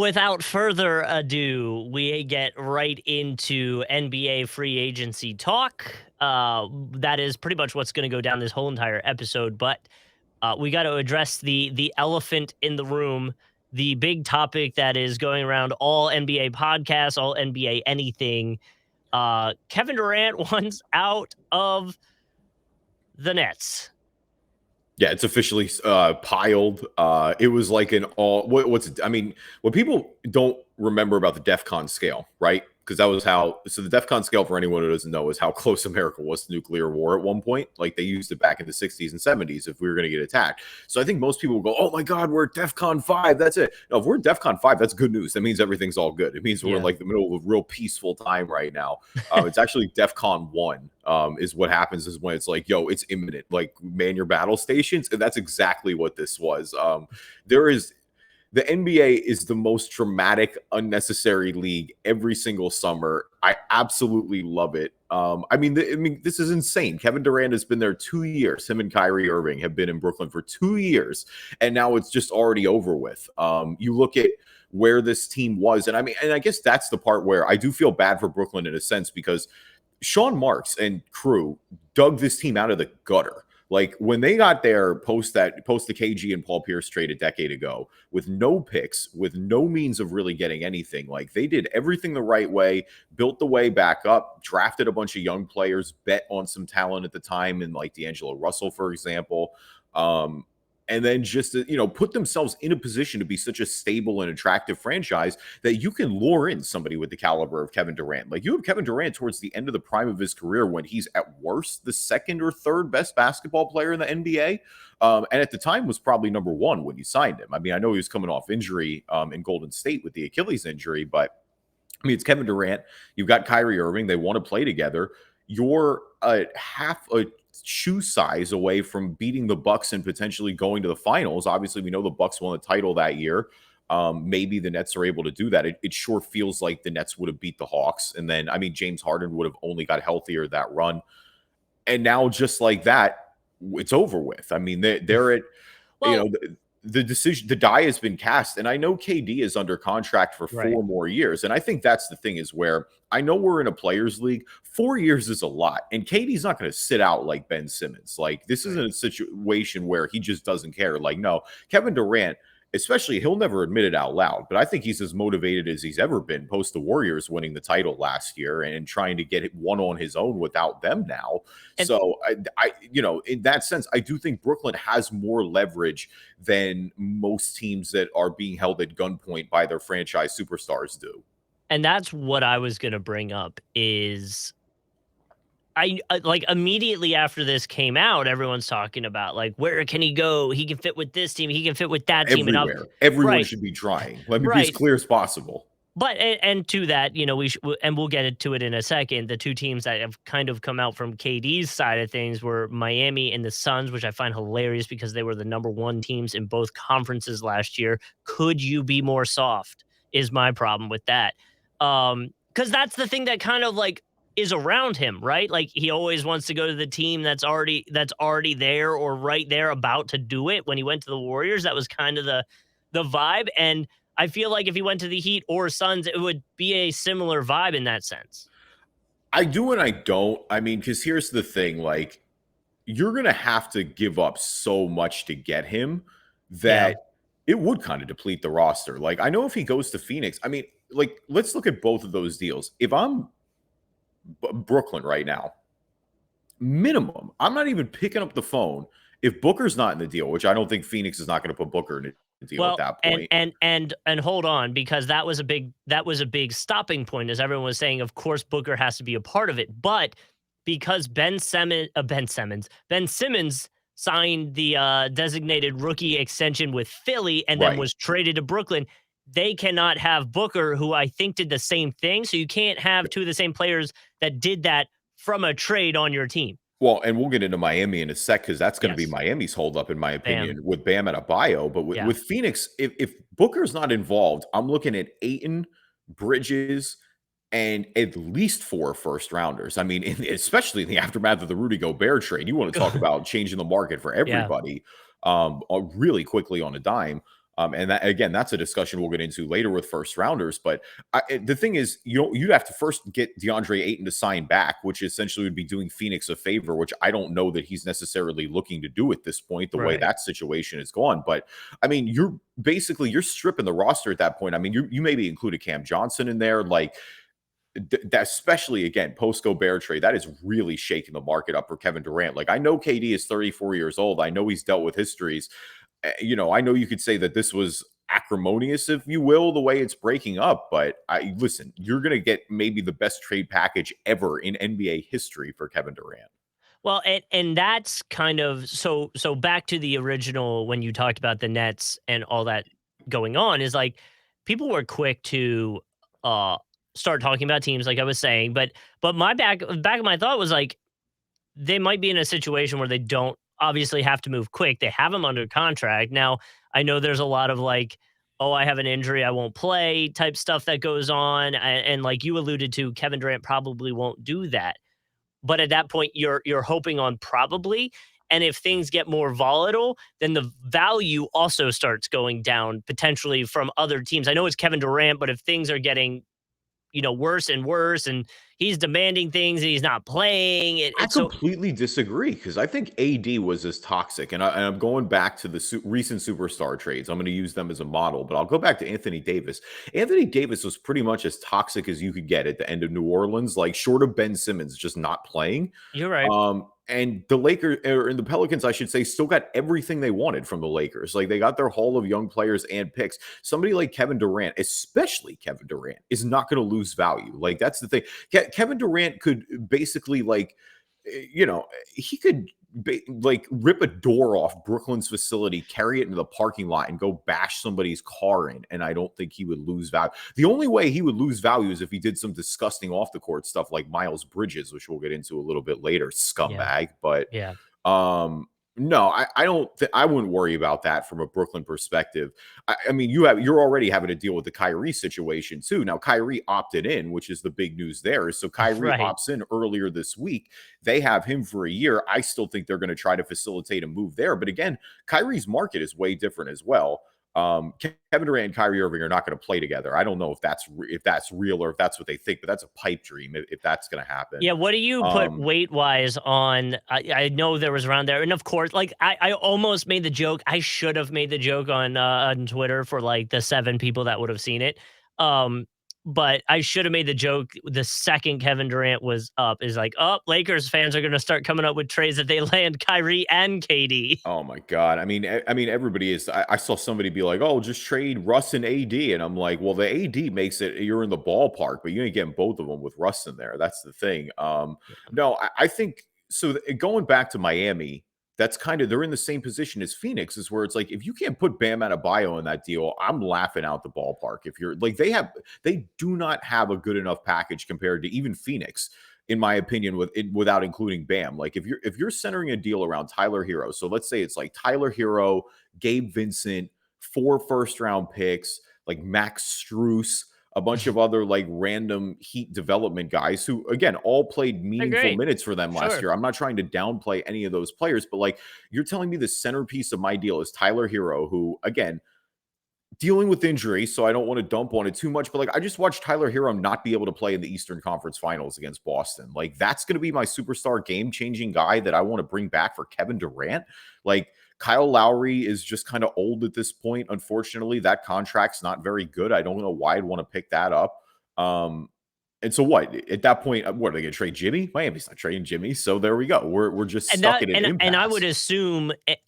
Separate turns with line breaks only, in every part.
without further ado, we get right into NBA free agency talk. That is pretty much what's going to go down this whole entire episode. But we got to address the elephant in the room, the big topic that is going around all NBA podcasts, all NBA anything. Kevin Durant wants out of the Nets.
Yeah, it's officially piled. It was like an all. What's it? I mean, what people don't remember about the DEF CON scale, right? Because that was how. So the DEF CON scale, for anyone who doesn't know, is how close America was to nuclear war at one point. Like they used it back in the 60s and 70s if we were going to get attacked. So I think most people will go, "Oh my God, we're at DEF CON 5. That's it." No, if we're at DEF CON 5, that's good news. That means everything's all good. It means we're in like the middle of a real peaceful time right now. It's actually DEF CON 1. Is what happens is when it's like, yo, it's imminent, like man your battle stations. And that's exactly what this was. The NBA is the most dramatic, unnecessary league every single summer. I absolutely love it. I mean, this is insane. Kevin Durant has been there 2 years. Him and Kyrie Irving have been in Brooklyn for 2 years, and now it's just already over with. You look at where this team was, and I guess that's the part where I do feel bad for Brooklyn in a sense because Sean Marks and crew dug this team out of the gutter. Like when they got there post the KG and Paul Pierce trade a decade ago with no picks, with no means of really getting anything, like they did everything the right way, built the way back up, drafted a bunch of young players, bet on some talent at the time, and like D'Angelo Russell, for example. And then just, put themselves in a position to be such a stable and attractive franchise that you can lure in somebody with the caliber of Kevin Durant. Like you have Kevin Durant towards the end of the prime of his career when he's at worst the second or third best basketball player in the NBA. And at the time was probably number one when you signed him. I mean, I know he was coming off injury in Golden State with the Achilles injury, but I mean, it's Kevin Durant. You've got Kyrie Irving. They want to play together. You're half a shoe size away from beating the Bucks and potentially going to the finals. Obviously, we know the Bucks won the title that year. Maybe the Nets are able to do that. It sure feels like the Nets would have beat the Hawks. And then, I mean, James Harden would have only got healthier that run. And now, just like that, it's over with. I mean, they're at, the decision, the die has been cast. And I know KD is under contract for 4 more years. And I think that's the thing is where I know we're in a players league. 4 years is a lot. And KD's not going to sit out like Ben Simmons. Like this isn't a situation where he just doesn't care. Like, no, Kevin Durant, especially, he'll never admit it out loud, but I think he's as motivated as he's ever been post the Warriors winning the title last year and trying to get it one on his own without them now. And so I in that sense, I do think Brooklyn has more leverage than most teams that are being held at gunpoint by their franchise superstars do.
And that's what I was going to bring up is I like immediately after this came out, everyone's talking about like, where can he go? He can fit with this team. He can fit with that team.
Everywhere. Everyone should be trying. Let me be as clear as possible.
But, and to that, we'll get into it in a second. The two teams that have kind of come out from KD's side of things were Miami and the Suns, which I find hilarious because they were the number one teams in both conferences last year. Could you be more soft is my problem with that. Because that's the thing that kind of like, is around him, right? Like he always wants to go to the team that's already there or right there about to do it. When he went to the Warriors, that was kind of the vibe. And I feel like if he went to the Heat or Suns, it would be a similar vibe in that sense.
I do and I don't. I mean, because here's the thing, like you're going to have to give up so much to get him that it would kind of deplete the roster. Like I know if he goes to Phoenix, I mean, like let's look at both of those deals. If I'm Brooklyn right now, minimum, I'm not even picking up the phone if Booker's not in the deal, which I don't think Phoenix is not going to put Booker in a deal at that point.
And hold on, because that was a big stopping point, as everyone was saying. Of course, Booker has to be a part of it, but because Ben Simmons signed the designated rookie extension with Philly and then was traded to Brooklyn, they cannot have Booker, who I think did the same thing. So you can't have two of the same players that did that from a trade on your team.
Well, and we'll get into Miami in a sec because that's going to be Miami's holdup, in my opinion, with Bam and Adebayo. But with Phoenix, if Booker's not involved, I'm looking at Ayton, Bridges, and at least 4 first-rounders. I mean, especially in the aftermath of the Rudy Gobert trade. You want to talk about changing the market for everybody really quickly on a dime. And that, again, that's a discussion we'll get into later with first rounders. But the thing is, you'd have to first get DeAndre Ayton to sign back, which essentially would be doing Phoenix a favor, which I don't know that he's necessarily looking to do at this point, the way
Right.
that situation is gone. But I mean, you're stripping the roster at that point. I mean, you maybe included Cam Johnson in there, like that, especially again post Gobert trade, that is really shaking the market up for Kevin Durant. Like I know KD is 34 years old. I know he's dealt with histories. I know you could say that this was acrimonious, if you will, the way it's breaking up. But I listen, you're going to get maybe the best trade package ever in NBA history for Kevin Durant.
Well, and that's kind of so back to the original when you talked about the Nets and all that going on is like people were quick to uh start talking about teams like I was saying, but my back of my thought was like they might be in a situation where they don't obviously have to move quick. They have him under contract. Now, I know there's a lot of like, oh, I have an injury, I won't play type stuff that goes on. And like you alluded to, Kevin Durant probably won't do that. But at that point, you're hoping on probably. And if things get more volatile, then the value also starts going down potentially from other teams. I know it's Kevin Durant, but if things are getting worse and worse, and he's demanding things and he's not playing.
I
It's so
completely disagree because I think AD was as toxic, and I'm going back to the recent superstar trades. I'm going to use them as a model, but I'll go back to Anthony Davis. Anthony Davis was pretty much as toxic as you could get at the end of New Orleans, like short of Ben Simmons just not playing.
you're right.
And the Lakers or the Pelicans, I should say, still got everything they wanted from the Lakers. Like they got their haul of young players and picks. Somebody like Kevin Durant, especially Kevin Durant, is not going to lose value. Like that's the thing. Kevin Durant could basically he could like rip a door off Brooklyn's facility, carry it into the parking lot, and go bash somebody's car in. And I don't think he would lose value. The only way he would lose value is if he did some disgusting off the court stuff like Miles Bridges, which we'll get into a little bit later,
Yeah.
scumbag. But
Yeah.
um, no, I don't. I wouldn't worry about that from a Brooklyn perspective. I mean, you're already having to deal with the Kyrie situation too. Now, Kyrie opted in, which is the big news there. So Kyrie
Right.
opts in earlier this week. They have him for a year. I still think they're going to try to facilitate a move there. But again, Kyrie's market is way different as well. Kevin Durant and Kyrie Irving are not going to play together. I don't know if that's real or if that's what they think, but that's a pipe dream if that's going to happen.
Yeah, what do you put weight-wise on I know there was around there, and of course, like, I almost made the joke. I should have made the joke on Twitter for, like, the 7 people that would have seen it. Um, but I should have made the joke the second Kevin Durant was up, is like, "Oh, Lakers fans are gonna start coming up with trades that they land Kyrie and KD."
Oh my god! I mean, everybody is. I saw somebody be like, "Oh, just trade Russ and AD," and I'm like, "Well, the AD makes it. You're in the ballpark, but you ain't getting both of them with Russ in there. That's the thing." No, I think so. Going back to Miami, that's kind of they're in the same position as Phoenix, is where it's like if you can't put Bam Adebayo in that deal, I'm laughing out the ballpark. If you're like they do not have a good enough package compared to even Phoenix in my opinion, without including Bam. Like if you're centering a deal around Tyler Hero, so let's say it's like Tyler Hero, Gabe Vincent, 4 first-round picks, like Max Struess, a bunch of other like random Heat development guys who, again, all played
They're
meaningful
great.
minutes for them last
Sure.
year. I'm not trying to downplay any of those players, but like you're telling me the centerpiece of my deal is Tyler Hero, who again dealing with injury, so I don't want to dump on it too much. But like, I just watched Tyler Hero not be able to play in the Eastern Conference Finals against Boston. Like, that's going to be my superstar game changing guy that I want to bring back for Kevin Durant. Like, Kyle Lowry is just kind of old at this point. Unfortunately, that contract's not very good. I don't know why I'd want to pick that up. And so what? At that point, what are they going to trade Jimmy? Miami's not trading Jimmy. So there we go. We're just
And
stuck
that
in an
and
impasse.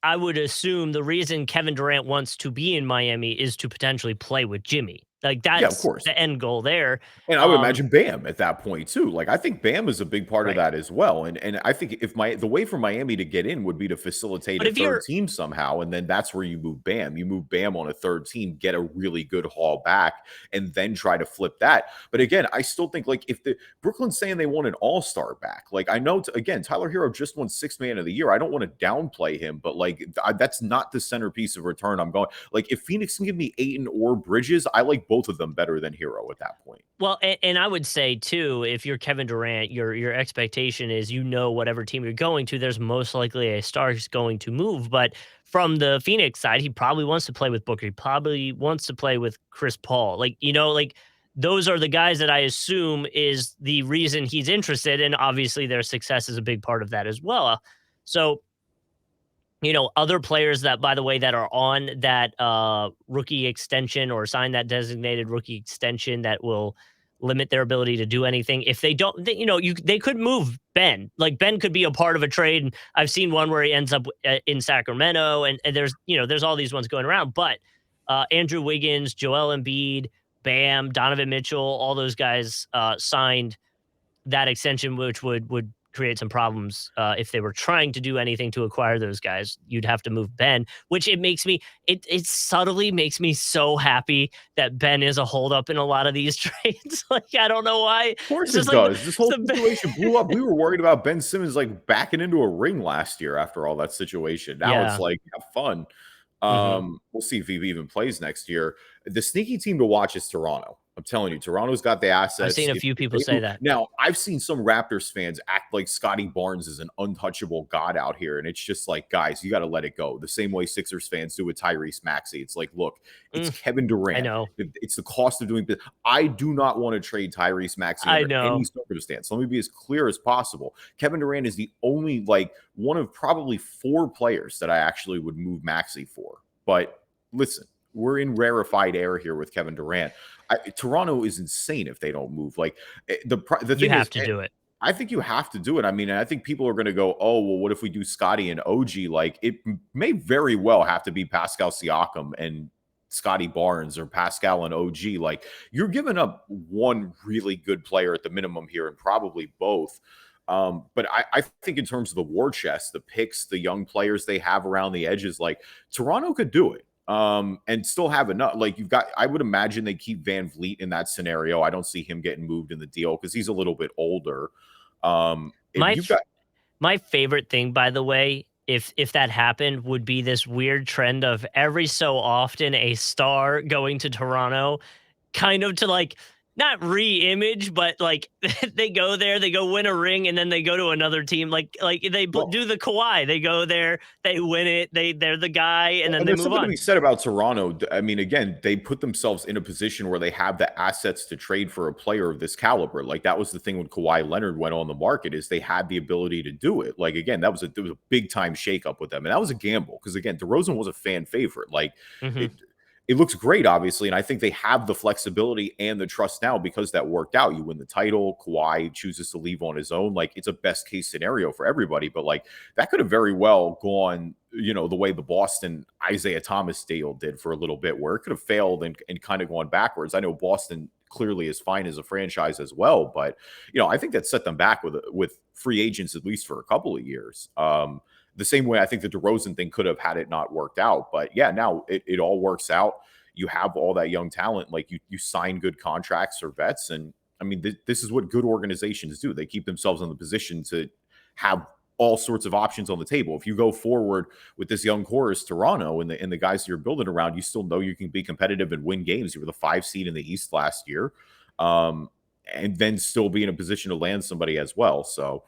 I would assume the reason Kevin Durant wants to be in Miami is to potentially play with Jimmy. Like,
Yeah, of
that's
course.
the end goal there.
And I would
Um,
imagine Bam at that point too. Like I think Bam is a big part of
right.
that as well. And I think if the way for Miami to get in would be to facilitate
But
a
if
third
you're
team somehow, and then that's where you move Bam. You move Bam on a third team, get a really good haul back, and then try to flip that. But again, I still think like if the Brooklyn's saying they want an all-star back, like I know again, Tyler Hero just won 6th man of the year. I don't want to downplay him, but like that's not the centerpiece of return. I'm going like if Phoenix can give me Ayton or Bridges, I like both of them better than Hero at that point.
Well, and I would say too, if you're Kevin Durant, your expectation is whatever team you're going to, there's most likely a star who's going to move. But from the Phoenix side, he probably wants to play with Booker. He probably wants to play with Chris Paul. Like those are the guys that I assume is the reason he's interested, and obviously their success is a big part of that as well. So other players that, by the way, that are on that rookie extension or sign that designated rookie extension that will limit their ability to do anything. If they don't, they could move Ben. Like Ben could be a part of a trade. And I've seen one where he ends up in Sacramento, and there's all these ones going around. But Andrew Wiggins, Joel Embiid, Bam, Donovan Mitchell, all those guys signed that extension, which would create some problems if they were trying to do anything to acquire those guys. You'd have to move Ben, which it subtly makes me so happy that Ben is a holdup in a lot of these trades. Like I don't know why.
Of course
It's
it
just like
does. This whole situation blew up. We were worried about Ben Simmons like backing into a ring last year after all that situation. Now it's
yeah.
like have fun.
Hmm.
We'll see if he even plays next year. The sneaky team to watch is Toronto. I'm telling you, Toronto's got the
I've
assets.
seen a few
If
people
they
say
move,
that.
now, I've seen some Raptors fans act like Scotty Barnes is an untouchable god out here, and it's just like, guys, you got to let it go. The same way Sixers fans do with Tyrese Maxey. It's like, look, it's
Mm,
Kevin
I
Durant.
know.
It's the cost of doing business. I do not want to trade Tyrese Maxey
I
under any
know.
circumstance. Let me be as clear as possible. Kevin Durant is the only like one of probably 4 players that I actually would move Maxey for. But listen, we're in rarefied air here with Kevin Durant. Toronto is insane if they don't move. Like the
You
thing is,
have to do it.
I think you have to do it. I mean, I think people are going to go, oh, well, what if we do Scotty and OG? Like it may very well have to be Pascal Siakam and Scotty Barnes or Pascal and OG. Like you're giving up one really good player at the minimum here and probably both. But I think in terms of the war chest, the picks, the young players they have around the edges, like Toronto could do it. And still have enough. Like you've got, I would imagine they keep Van Vliet in that scenario. I don't see him getting moved in the deal because he's a little bit older. If
My
you've got,
My favorite thing, by the way, if that happened, would be this weird trend of every so often a star going to Toronto, kind of to like not re-image, but like they go there, they go win a ring, and then they go to another team. Like
well,
do the Kawhi. They go there, they win it, they're the guy, and then
and
they
there's
move
something to
on.
be said about Toronto. I mean, again, they put themselves in a position where they have the assets to trade for a player of this caliber. Like that was the thing when Kawhi Leonard went on the market is they had the ability to do it. Like again, there was a big time shakeup with them, and that was a gamble because again, DeRozan was a fan favorite. Like
Hmm.
it, it looks great, obviously, and I think they have the flexibility and the trust now because that worked out. You win the title, Kawhi chooses to leave on his own. Like it's a best case scenario for everybody, but like that could have very well gone, the way the Boston Isaiah Thomas deal did for a little bit, where it could have failed and kind of gone backwards. I know Boston clearly is fine as a franchise as well, but I think that set them back with free agents at least for a couple of years. The same way I think the DeRozan thing could have had it not worked out. But yeah, now it all works out. You have all that young talent. Like you sign good contracts or vets. And I mean, this is what good organizations do. They keep themselves in the position to have all sorts of options on the table. If you go forward with this young core as Toronto and the guys you're building around, you still know you can be competitive and win games. You were the 5 seed in the East last year. And then still be in a position to land somebody as well. So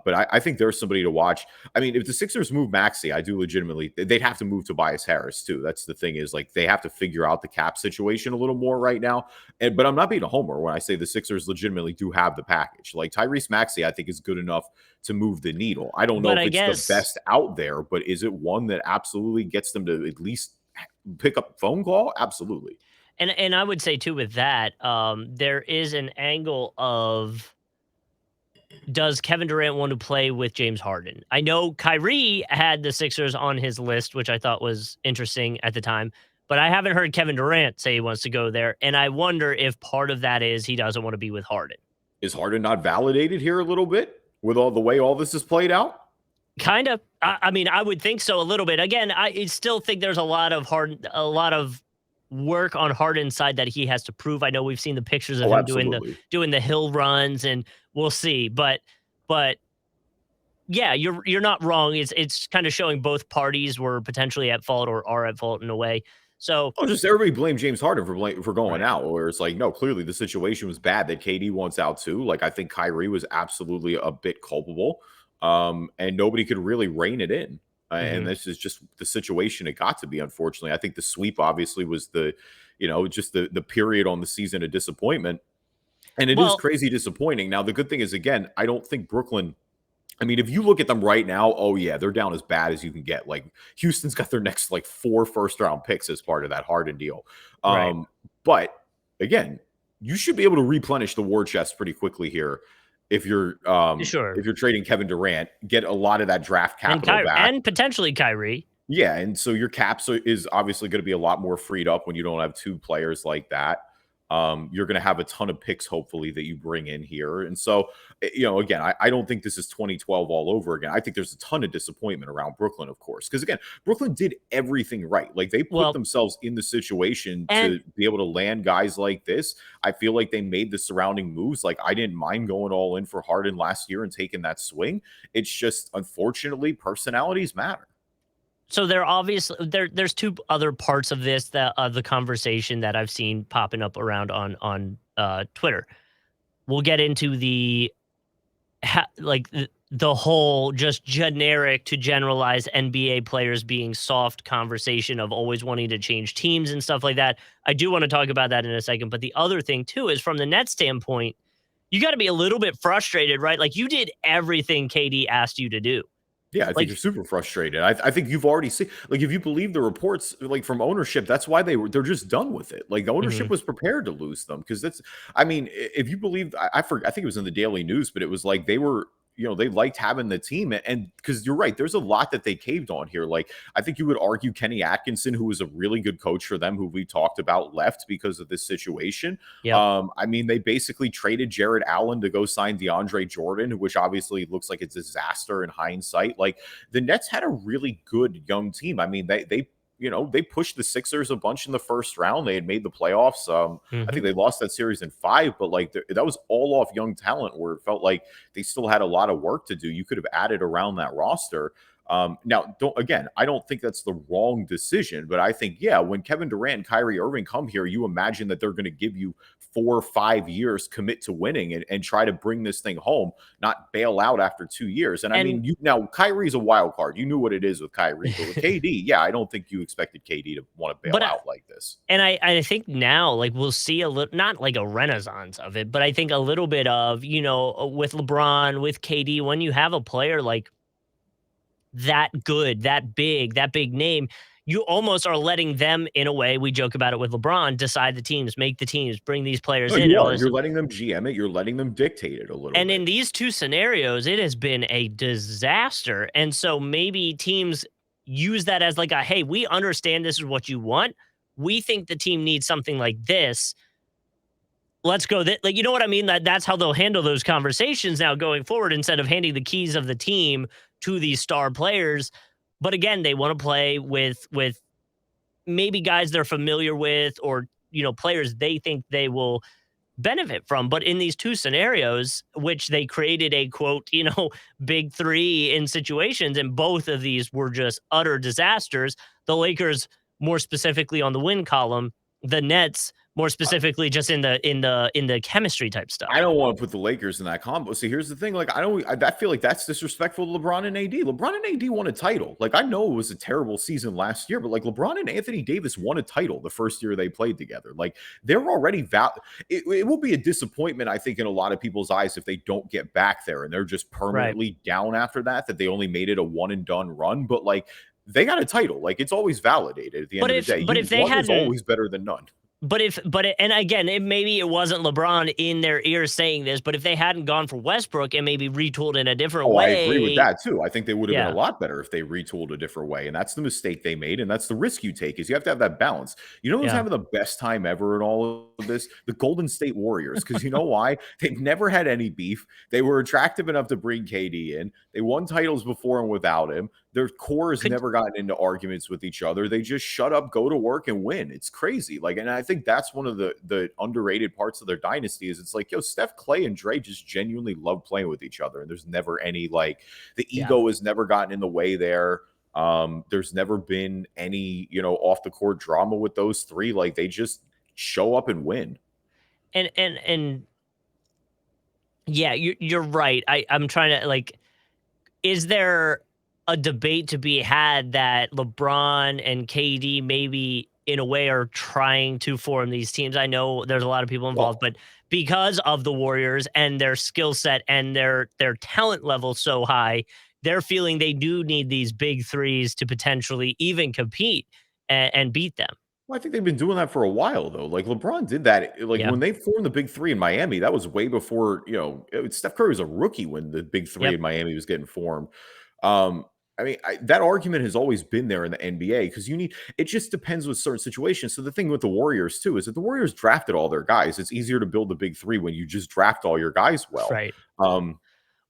but I think there's somebody to watch. I mean, if the Sixers move Maxey, I do legitimately, they'd have to move Tobias Harris too. That's the thing is like they have to figure out the cap situation a little more right now. But I'm not being a homer when I say the Sixers legitimately do have the package. Like Tyrese Maxey, I think is good enough to move the needle. I don't know
But
if
I
it's the
guess,
best out there, but is it one that absolutely gets them to at least pick up a phone call? Absolutely.
and I would say too with that, there is an angle of, does Kevin Durant want to play with James Harden? I know Kyrie had the Sixers on his list, which I thought was interesting at the time, but I haven't heard Kevin Durant say he wants to go there. And I wonder if part of that is he doesn't want to be with Harden.
Is Harden not validated here a little bit with all the way all this is played out?
Kind of. I mean, I would think so a little bit. Again, I still think there's a lot of work on Harden's side that he has to prove. I know we've seen the pictures of
Oh,
him doing the
absolutely.
doing the hill runs, and we'll see. But yeah, you're not wrong. It's kind of showing both parties were potentially at fault or are at fault in a way. So
Oh, just everybody blame James Harden for going
right,
out, where it's like, no, clearly the situation was bad that KD wants out too. Like, I think Kyrie was absolutely a bit culpable, and nobody could really rein it in. And
hmm
this is just the situation it got to be. Unfortunately, I think the sweep obviously was just the period on the season of disappointment, and it is
well,
crazy disappointing. Now, the good thing is, again, I don't think Brooklyn. I mean, if you look at them right now, oh yeah, they're down as bad as you can get. Like Houston's got their next like 4 first-round picks as part of that Harden deal.
right,
But again, you should be able to replenish the war chest pretty quickly here
sure,
if you're trading Kevin Durant, get a lot of that draft
and
capital back.
and potentially Kyrie.
Yeah, and so your caps is obviously going to be a lot more freed up when you don't have 2 players like that. You're going to have a ton of picks, hopefully, that you bring in here. And so, again, I don't think this is 2012 all over again. I think there's a ton of disappointment around Brooklyn, of course, because again, Brooklyn did everything right. Like they put
Well,
themselves in the situation
and
to be able to land guys like this. I feel like they made the surrounding moves. Like I didn't mind going all in for Harden last year and taking that swing. It's just, unfortunately, personalities matter.
so there obviously there's two other parts of this that the conversation that I've seen popping up around on Twitter. We'll get into like the whole just generic to generalize NBA players being soft conversation of always wanting to change teams and stuff like that. I do want to talk about that in a second, but the other thing too is from the Nets standpoint, you got to be a little bit frustrated, right? Like you did everything KD asked you to do.
Yeah, I think
Like
you're super frustrated. I think you've already seen, like, if you believe the reports, like from ownership, that's why they're just done with it. Like the ownership
mhm.
was prepared to lose them because that's. I mean, if you believe, I think it was in the Daily News, but it was like they were. They liked having the team, and because you're right, there's a lot that they caved on here. Like, I think you would argue Kenny Atkinson, who was a really good coach for them, who we talked about, left because of this situation.
Yep.
I mean, they basically traded Jared Allen to go sign DeAndre Jordan, which obviously looks like a disaster in hindsight. Like the Nets had a really good young team. I mean, they pushed the Sixers a bunch in the first round. They had made the playoffs. I think
Mhm.
they lost that series in 5, but like that was all off young talent where it felt like they still had a lot of work to do. You could have added around that roster. Now, I don't think that's the wrong decision, but I think, yeah, when Kevin Durant and Kyrie Irving come here, you imagine that they're going to give you 4 or 5 years commit to winning and try to bring this thing home, not bail out after 2 years. And I
And
mean, now Kyrie's a wild card. You knew what it is with Kyrie, but with KD, yeah, I don't think you expected KD to want to bail
but
out like this.
and I think now, like, we'll see a little not like a renaissance of it, but I think a little bit of, with LeBron, with KD, when you have a player like that good, that big name, you almost are letting them, in a way, we joke about it with LeBron, decide the teams, make the teams, bring these players
No,
in
you
and all
are.
this.
You're letting them GM it. You're letting them dictate it a little
And in
bit.
these two scenarios, it has been a disaster. And so maybe teams use that as like a, hey, we understand this is what you want. We think the team needs something like this. Let's go that, like, you know what I mean? That's how they'll handle those conversations now going forward instead of handing the keys of the team to these star players. But again, they want to play with maybe guys they're familiar with, or players they think they will benefit from. But in these two scenarios, which they created a quote, big three in situations, and both of these were just utter disasters. The Lakers, more specifically on the win column, the Nets, more specifically just in the chemistry type
I
stuff.
don't want to put the Lakers in that combo. See, here's the thing. Like, I feel like that's disrespectful to LeBron and AD. LeBron and AD won a title. Like, I know it was a terrible season last year, but like LeBron and Anthony Davis won a title the first year they played together. Like, they're already it will be a disappointment, I think, in a lot of people's eyes if they don't get back there and they're just
Right.
permanently down after that they only made it a one and done run. But like, they got a title. Like, it's always validated at the end
But
of the
if
day.
but if they
One is
hadn't
always better than none.
and again, maybe it wasn't LeBron in their ears saying this, but if they hadn't gone for Westbrook and maybe retooled in a different
Oh, I agree with
way,
that too. I think they would have been a
yeah,
lot better if they retooled a different way. And that's the mistake they made. And that's the risk you take is you have to have that balance. You know who's
yeah.
having the best time ever in all of this? The Golden State Warriors. Because you know why? They've never had any beef. They were attractive enough to bring KD in. They won titles before and without him. Their core has
Could
never gotten into arguments with each other. They just shut up, go to work, and win. It's crazy. Like, and I think that's one of the underrated parts of their dynasty is it's like, yo, Steph, Clay, and Dre just genuinely love playing with each other. And there's never any like the
yeah.
ego has never gotten in the way there. There's never been any, off the court drama with those three. Like they just show up and win.
And yeah, you're right. I'm trying to like, is there a debate to be had that LeBron and KD maybe in a way are trying to form these teams? I know there's a lot of people involved,
Well,
but because of the Warriors and their skill set and their talent level so high, they're feeling they do need these big threes to potentially even compete and beat them.
I think they've been doing that for a while though. Like LeBron did that. Like
Yeah.
when they formed the big three in Miami, that was way before, Steph Curry was a rookie when the big three
Yep.
in Miami was getting formed. Um, that argument has always been there in the NBA because it just depends with certain situations. So the thing with the Warriors too is that the Warriors drafted all their guys. It's easier to build the big three when you just draft all your guys well.
Right.
Um,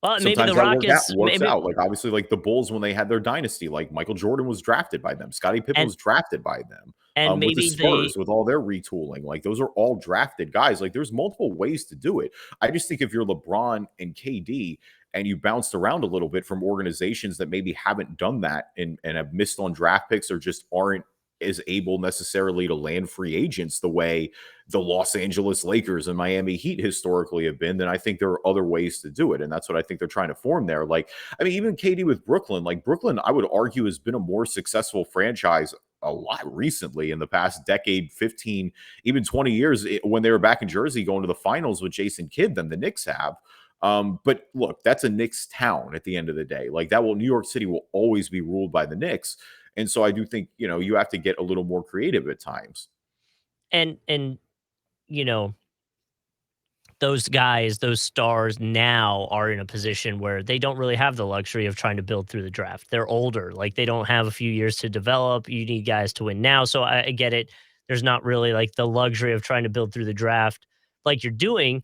Well, maybe
Sometimes
the
that work out
Rockets,
works
maybe,
out. Like obviously, like the Bulls when they had their dynasty, like Michael Jordan was drafted by them, Scottie Pippen
and
was drafted by them. With the
maybe
Spurs,
the
with all their retooling, like those are all drafted guys. Like there's multiple ways to do it. I just think if you're LeBron and KD and you bounced around a little bit from organizations that maybe haven't done that and have missed on draft picks or just aren't as able necessarily to land free agents the way the Los Angeles Lakers and Miami Heat historically have been, then I think there are other ways to do it. And that's what I think they're trying to form there. Like, I mean, even KD with Brooklyn, like Brooklyn, I would argue has been a more successful franchise a lot recently in the past decade, 15, even 20 years when they were back in Jersey going to the finals with Jason Kidd than the Knicks have. But look, that's a Knicks town at the end of the day. Like New York City will always be ruled by the Knicks. And so I do think, you have to get a little more creative at times.
and you know, those guys, those stars now are in a position where they don't really have the luxury of trying to build through the draft. They're older, like they don't have a few years to develop. You need guys to win now. So I get it. There's not really like the luxury of trying to build through the draft like you're doing.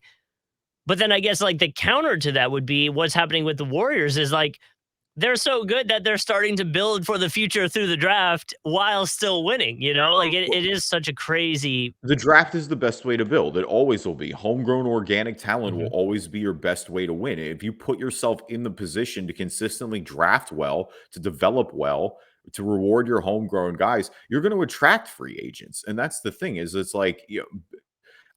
But then I guess like the counter to that would be what's happening with the Warriors is like they're so good that they're starting to build for the future through the draft while still winning, you know? Like it is such a crazy.
The draft is the best way to build. It always will be. Homegrown organic talent will
Mhm.
always be your best way to win. If you put yourself in the position to consistently draft well, to develop well, to reward your homegrown guys, you're going to attract free agents. And that's the thing is it's like,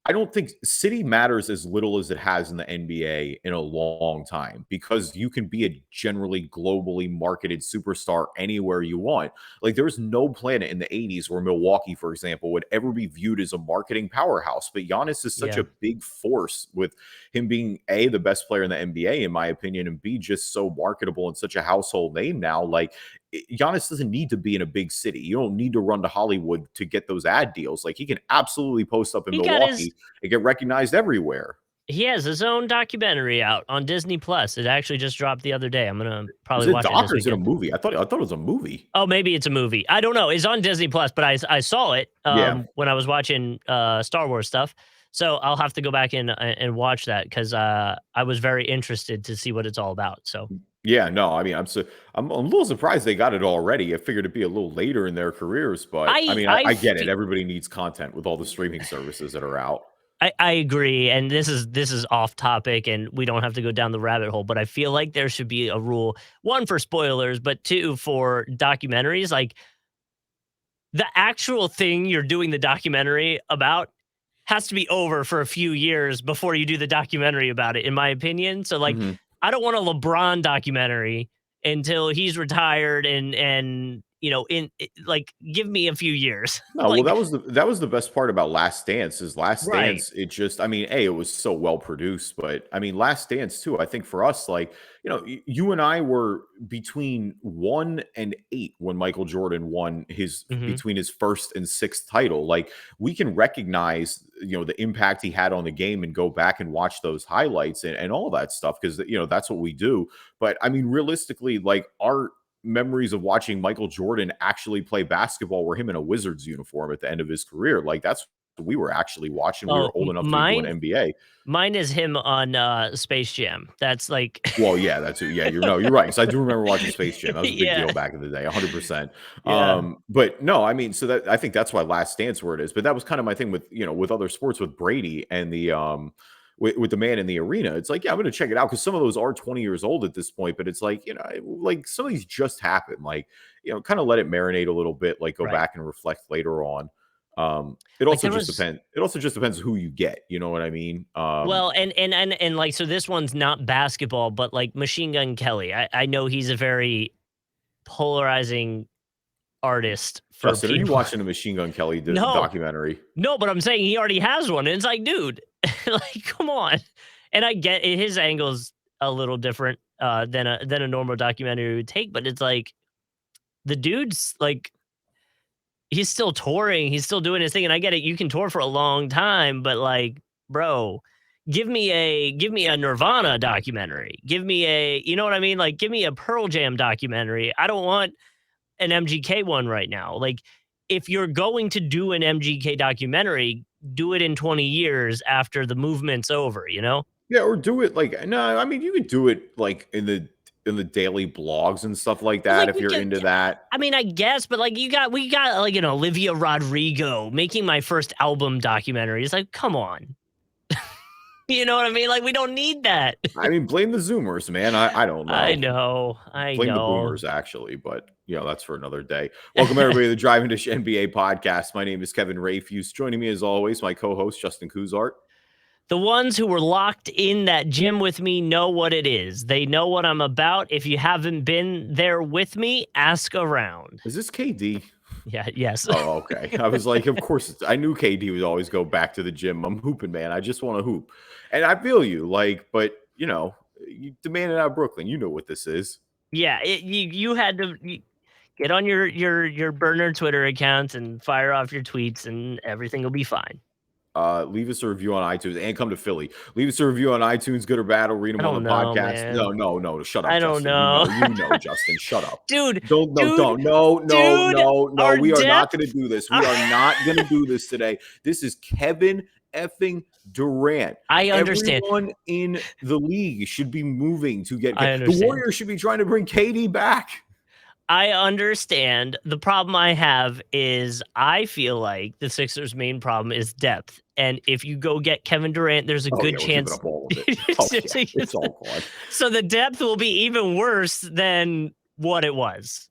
I don't think city matters as little as it has in the NBA in a long time because you can be a generally globally marketed superstar anywhere you want. Like there's no planet in the 80s where Milwaukee, for example, would ever be viewed as a marketing powerhouse. But Giannis is such
Yeah.
a big force with him being A, the best player in the NBA, in my opinion, and B, just so marketable and such a household name now. Like Giannis doesn't need to be in a big city. You don't need to run to Hollywood to get those ad deals. Like he can absolutely post up in
He got his
Milwaukee and get recognized everywhere.
he has his own documentary out on Disney Plus. It actually just dropped the other day. I'm gonna
Is
probably
it
watch it
doc
this
or is it a
weekend.
movie? I thought it was a movie.
Oh, maybe it's a movie. I don't know. It's on Disney Plus, but I saw it
Yeah.
when I was watching Star Wars stuff. So I'll have to go back and watch that because I was very interested to see what it's all about. So
Yeah, no, I mean, I'm a little surprised they got it already. I figured it'd be a little later in their careers, but I mean, I get it. Everybody needs content with all the streaming services that are out.
I agree, and this is off topic, and we don't have to go down the rabbit hole. But I feel like there should be a rule: one for spoilers, but two for documentaries. Like the actual thing you're doing the documentary about has to be over for a few years before you do the documentary about it, in my opinion. So like,
Mhm.
I don't want a LeBron documentary until he's retired and like give me a few years.
No, well,
Like
that was the best part about Last Dance is Last
right.
Dance, it just I mean, A, it was so well produced, but I mean, Last Dance too, I think for us, like, you and I were between 1 and 8 when Michael Jordan won his
Mhm.
between his first and sixth title. Like, we can recognize, the impact he had on the game and go back and watch those highlights and all that stuff because that's what we do. But I mean, realistically, like our memories of watching Michael Jordan actually play basketball were him in a Wizards uniform at the end of his career. Like that's what we were actually watching. We
Oh,
were old enough to be doing
mine
NBA.
mine is him on Space Jam. That's like
Well, yeah, that's who. Yeah, you're right. So I do remember watching Space Jam. That was a big
yeah.
deal back in the day, 100%.
Yeah.
But no, I mean, so that I think that's why Last Dance where it is. But that was kind of my thing with with other sports with Brady and the with the man in the arena. It's like, yeah, I'm going to check it out because some of those are 20 years old at this point. But it's like, like some of these just happen. Like, kind of let it marinate a little bit. Like go
Right.
back and reflect later on. It
Like
also
there
just
was
depends. It also just depends who you get. You know what I mean?
well, and like so this one's not basketball, but like Machine Gun Kelly. I know he's a very polarizing artist for
Justin, are you
people.
watching the Machine Gun Kelly
No.
documentary?
No, but I'm saying he already has one, and it's like, dude, like, come on. And I get it, his angle's a little different, than a normal documentary would take, but it's like, the dude's, like, he's still touring, he's still doing his thing, and I get it, you can tour for a long time, but, like, bro, give me a Nirvana documentary. Give me a you know what I mean? Like, give me a Pearl Jam documentary. I don't want an MGK one right now. Like, if you're going to do an MGK documentary, do it in 20 years after the movement's over, you know?
Yeah, or do it like no, I mean you could do it like in the daily blogs and stuff like
But
that
like
if
we
you're
can
into that.
I mean, I guess, but like we got like an Olivia Rodrigo making my first album documentary. It's like, come on. You know what I mean? Like we don't need that.
I mean, blame the Zoomers, man. I don't
I
know.
know. I
Blame the
know.
Boomers, actually, but that's for another day. Welcome everybody to the Driving Dish NBA podcast. My name is Kevin Rayfuse. Joining me as always, my co-host Justin Kuzart.
The ones who were locked in that gym with me know what it is. They know what I'm about. If you haven't been there with me, ask around.
Is this KD?
Yeah, yes.
Oh, okay. I was like, of course. I knew KD would always go back to the gym. I'm hooping, man. I just want to hoop, and I feel you. Like, but you demanded out of Brooklyn. You know what this is.
Yeah, you had to get on your burner Twitter account and fire off your tweets and everything will be fine.
Leave us a review on iTunes and come to Philly. Leave us a review on iTunes, good or bad. We'll read
I
them on the
don't know,
podcast.
man.
No. Shut up,
I don't
Justin.
know.
Justin. Shut up.
Dude,
Don't, no,
dude,
don't. No, no,
dude,
no, no.
our
We are not
depth
going to do this. We
our
are not going to do this today. This is Kevin effing Durant.
I understand.
Everyone in the league should be moving to get
I
the
understand.
Warriors should be trying to bring KD back.
I understand. The problem I have is I feel like the Sixers' main problem is depth. And if you go get Kevin Durant, there's a
Oh yeah,
good
we're giving
chance.
up all of it. Oh yeah, it's all gone.
So the depth will be even worse than what it was.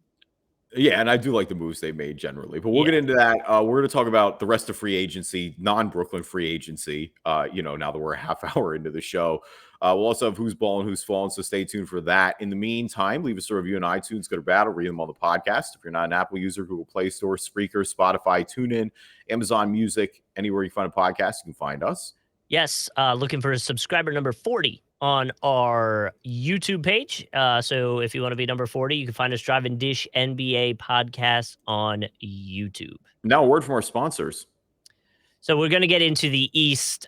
Yeah, and I do like the moves they made generally, but we'll get into that. We're going to talk about the rest of free agency, non-Brooklyn free agency. Now that we're a half hour into the show, we'll also have who's balling, who's falling. So stay tuned for that. In the meantime, leave us a review on iTunes. Go to battle, read them on the podcast. If you're not an Apple user, Google Play Store, Spreaker, Spotify, TuneIn, Amazon Music, anywhere you find a podcast, you can find us.
Yes, looking for a subscriber number 40 on our YouTube page. So if you want to be number 40, you can find us Driving Dish NBA podcast on YouTube.
Now, a word from our sponsors.
So we're going to get into the East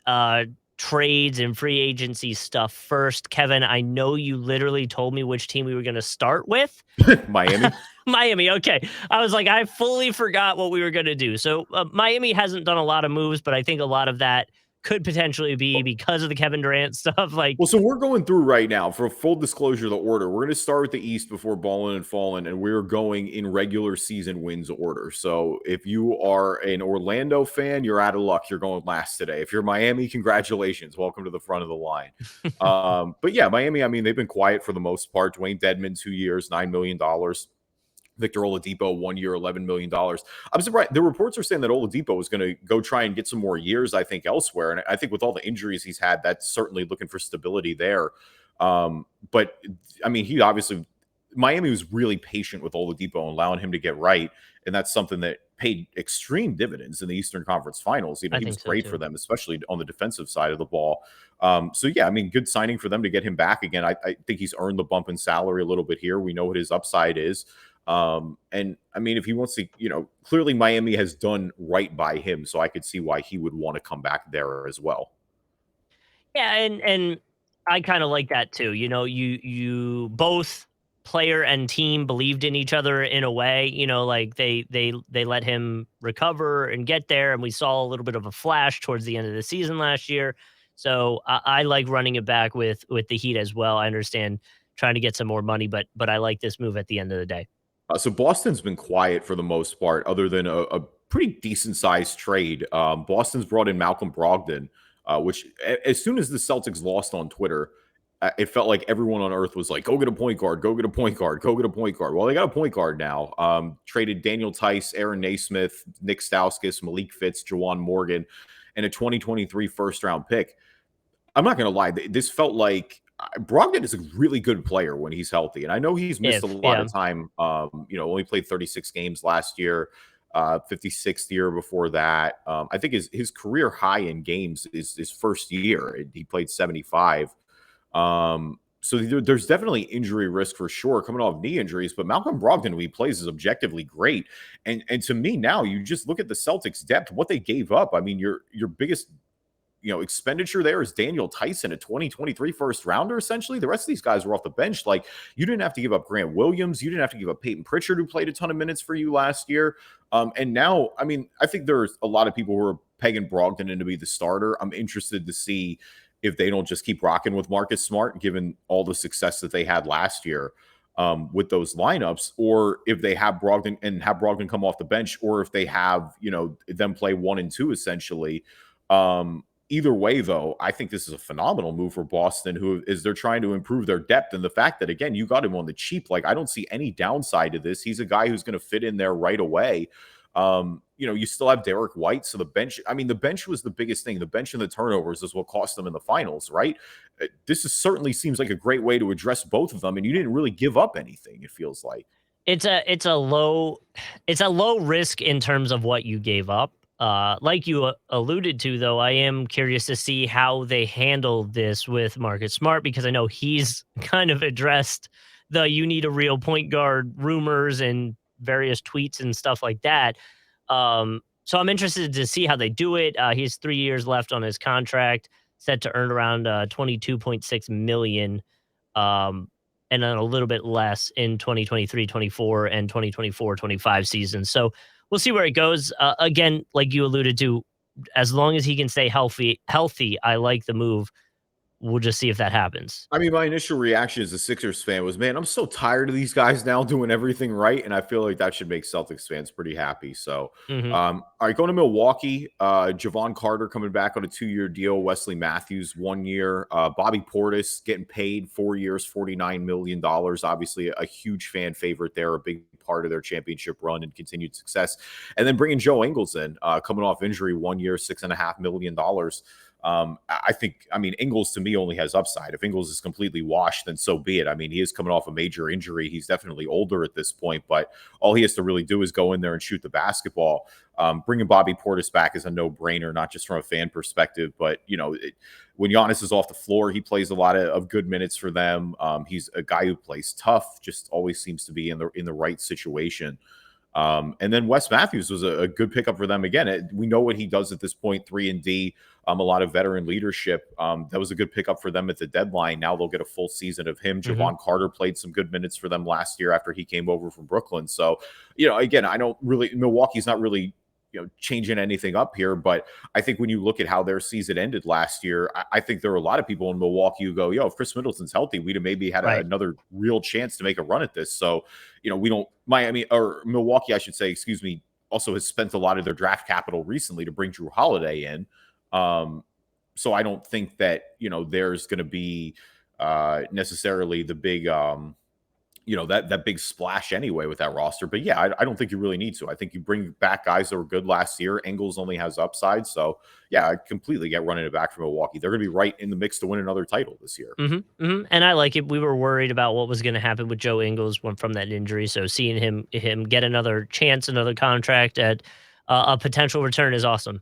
trades and free agency stuff first. Kevin, I know you literally told me which team we were going to start with.
Miami.
Miami. Okay. I was like, I fully forgot what we were going to do. So Miami hasn't done a lot of moves, but I think a lot of that could potentially be because of the Kevin Durant stuff.
Well, so we're going through right now for full disclosure, the order. We're going to start with the East before balling and falling, and we're going in regular season wins order. So if you are an Orlando fan, you're out of luck. You're going last today. If you're Miami, congratulations. Welcome to the front of the line. But yeah, Miami, I mean, they've been quiet for the most part. Dwayne Dedmon, 2 years, $9 million. Victor Oladipo, 1 year, $11 million. I'm surprised. The reports are saying that Oladipo is going to go try and get some more years, I think, elsewhere. And I think with all the injuries he's had, that's certainly looking for stability there. But, I mean, Miami was really patient with Oladipo and allowing him to get right. And that's something that paid extreme dividends in the Eastern Conference Finals. He was great for them, especially on the defensive side of the ball. So, yeah, I mean, good signing for them to get him back again. I think he's earned the bump in salary a little bit here. We know what his upside is. And I mean, if he wants to, clearly Miami has done right by him. So I could see why he would want to come back there as well.
Yeah. And I kind of like that too. You both player and team believed in each other in a way, like they let him recover and get there. And we saw a little bit of a flash towards the end of the season last year. So I like running it back with the Heat as well. I understand trying to get some more money, but I like this move at the end of the day.
So Boston's been quiet for the most part, other than a pretty decent sized trade. Boston's brought in Malcolm Brogdon which as soon as the Celtics lost on Twitter, it felt like everyone on earth was like, go get a point guard, go get a point guard, go get a point guard. Well, they got a point guard now. Traded Daniel Tice, Aaron Naismith, Nick Stauskas, Malik Fitz, Jawan Morgan, and a 2023 first round pick. I'm not going to lie. This felt like Brogdon is a really good player when he's healthy. And I know he's missed a lot
Yeah.
of time. Only played 36 games last year, 56th year before that. I think his career high in games is his first year. He played 75. So there's definitely injury risk for sure coming off knee injuries, but Malcolm Brogdon, when he plays, is objectively great. And to me now, you just look at the Celtics depth, what they gave up. I mean, your biggest expenditure there is Daniel Tyson, a 2023 first rounder, essentially. The rest of these guys were off the bench. Like, you didn't have to give up Grant Williams. You didn't have to give up Peyton Pritchard, who played a ton of minutes for you last year. And now, I mean, I think there's a lot of people who are pegging Brogdon in to be the starter. I'm interested to see if they don't just keep rocking with Marcus Smart, given all the success that they had last year with those lineups, or if they have Brogdon and have Brogdon come off the bench, or if they have, them play 1 and 2 essentially. Either way, though, I think this is a phenomenal move for Boston, who is they're trying to improve their depth. And the fact that, again, you got him on the cheap, like, I don't see any downside to this. He's a guy who's going to fit in there right away. You still have Derek White. So the bench was the biggest thing. The bench and the turnovers is what cost them in the finals, right? This certainly seems like a great way to address both of them. And you didn't really give up anything, it feels like.
It's a low risk in terms of what you gave up. Like you alluded to, though, I am curious to see how they handle this with Marcus Smart, because I know he's kind of addressed the "you need a real point guard" rumors and various tweets and stuff like that. So I'm interested to see how they do it. He has 3 years left on his contract, set to earn around 22.6 million. And then a little bit less in 2023-24 and 2024-25 seasons. So we'll see where it goes. Again, like you alluded to, as long as he can stay healthy, I like the move. We'll just see if that happens.
I mean, my initial reaction as a Sixers fan was, man, I'm so tired of these guys now doing everything right. And I feel like that should make Celtics fans pretty happy. So,
Mhm.
all right, going to Milwaukee, Javon Carter coming back on a 2-year deal. Wesley Matthews, 1 year. Bobby Portis getting paid 4 years, $49 million. Obviously, a huge fan favorite there, a big part of their championship run and continued success. And then bringing Joe Ingles in, coming off injury, 1 year, $6.5 million. Ingles to me only has upside. If Ingles is completely washed, then so be it. I mean, he is coming off a major injury. He's definitely older at this point, but all he has to really do is go in there and shoot the basketball. Bringing Bobby Portis back is a no-brainer, not just from a fan perspective, but when Giannis is off the floor, he plays a lot of good minutes for them. He's a guy who plays tough, just always seems to be in the right situation. And then Wes Matthews was a good pickup for them. Again, we know what he does at this point, 3-and-D, a lot of veteran leadership. That was a good pickup for them at the deadline. Now they'll get a full season of him.
Mhm.
Javon Carter played some good minutes for them last year after he came over from Brooklyn. So, again, Milwaukee's not really, changing anything up here. But I think when you look at how their season ended last year, I think there are a lot of people in Milwaukee who go, if Chris Middleton's healthy, we'd have maybe had
Right.
another real chance to make a run at this. So, Milwaukee, I should say, excuse me, also has spent a lot of their draft capital recently to bring Drew Holiday in. So I don't think that, there's going to be necessarily the big, that big splash anyway with that roster. But yeah, I don't think you really need to. I think you bring back guys that were good last year. Ingles only has upside. So yeah, I completely get running it back from Milwaukee. They're going to be right in the mix to win another title this year.
And I like it. We were worried about what was going to happen with Joe Ingles from that injury. So seeing him get another chance, another contract at a potential return is awesome.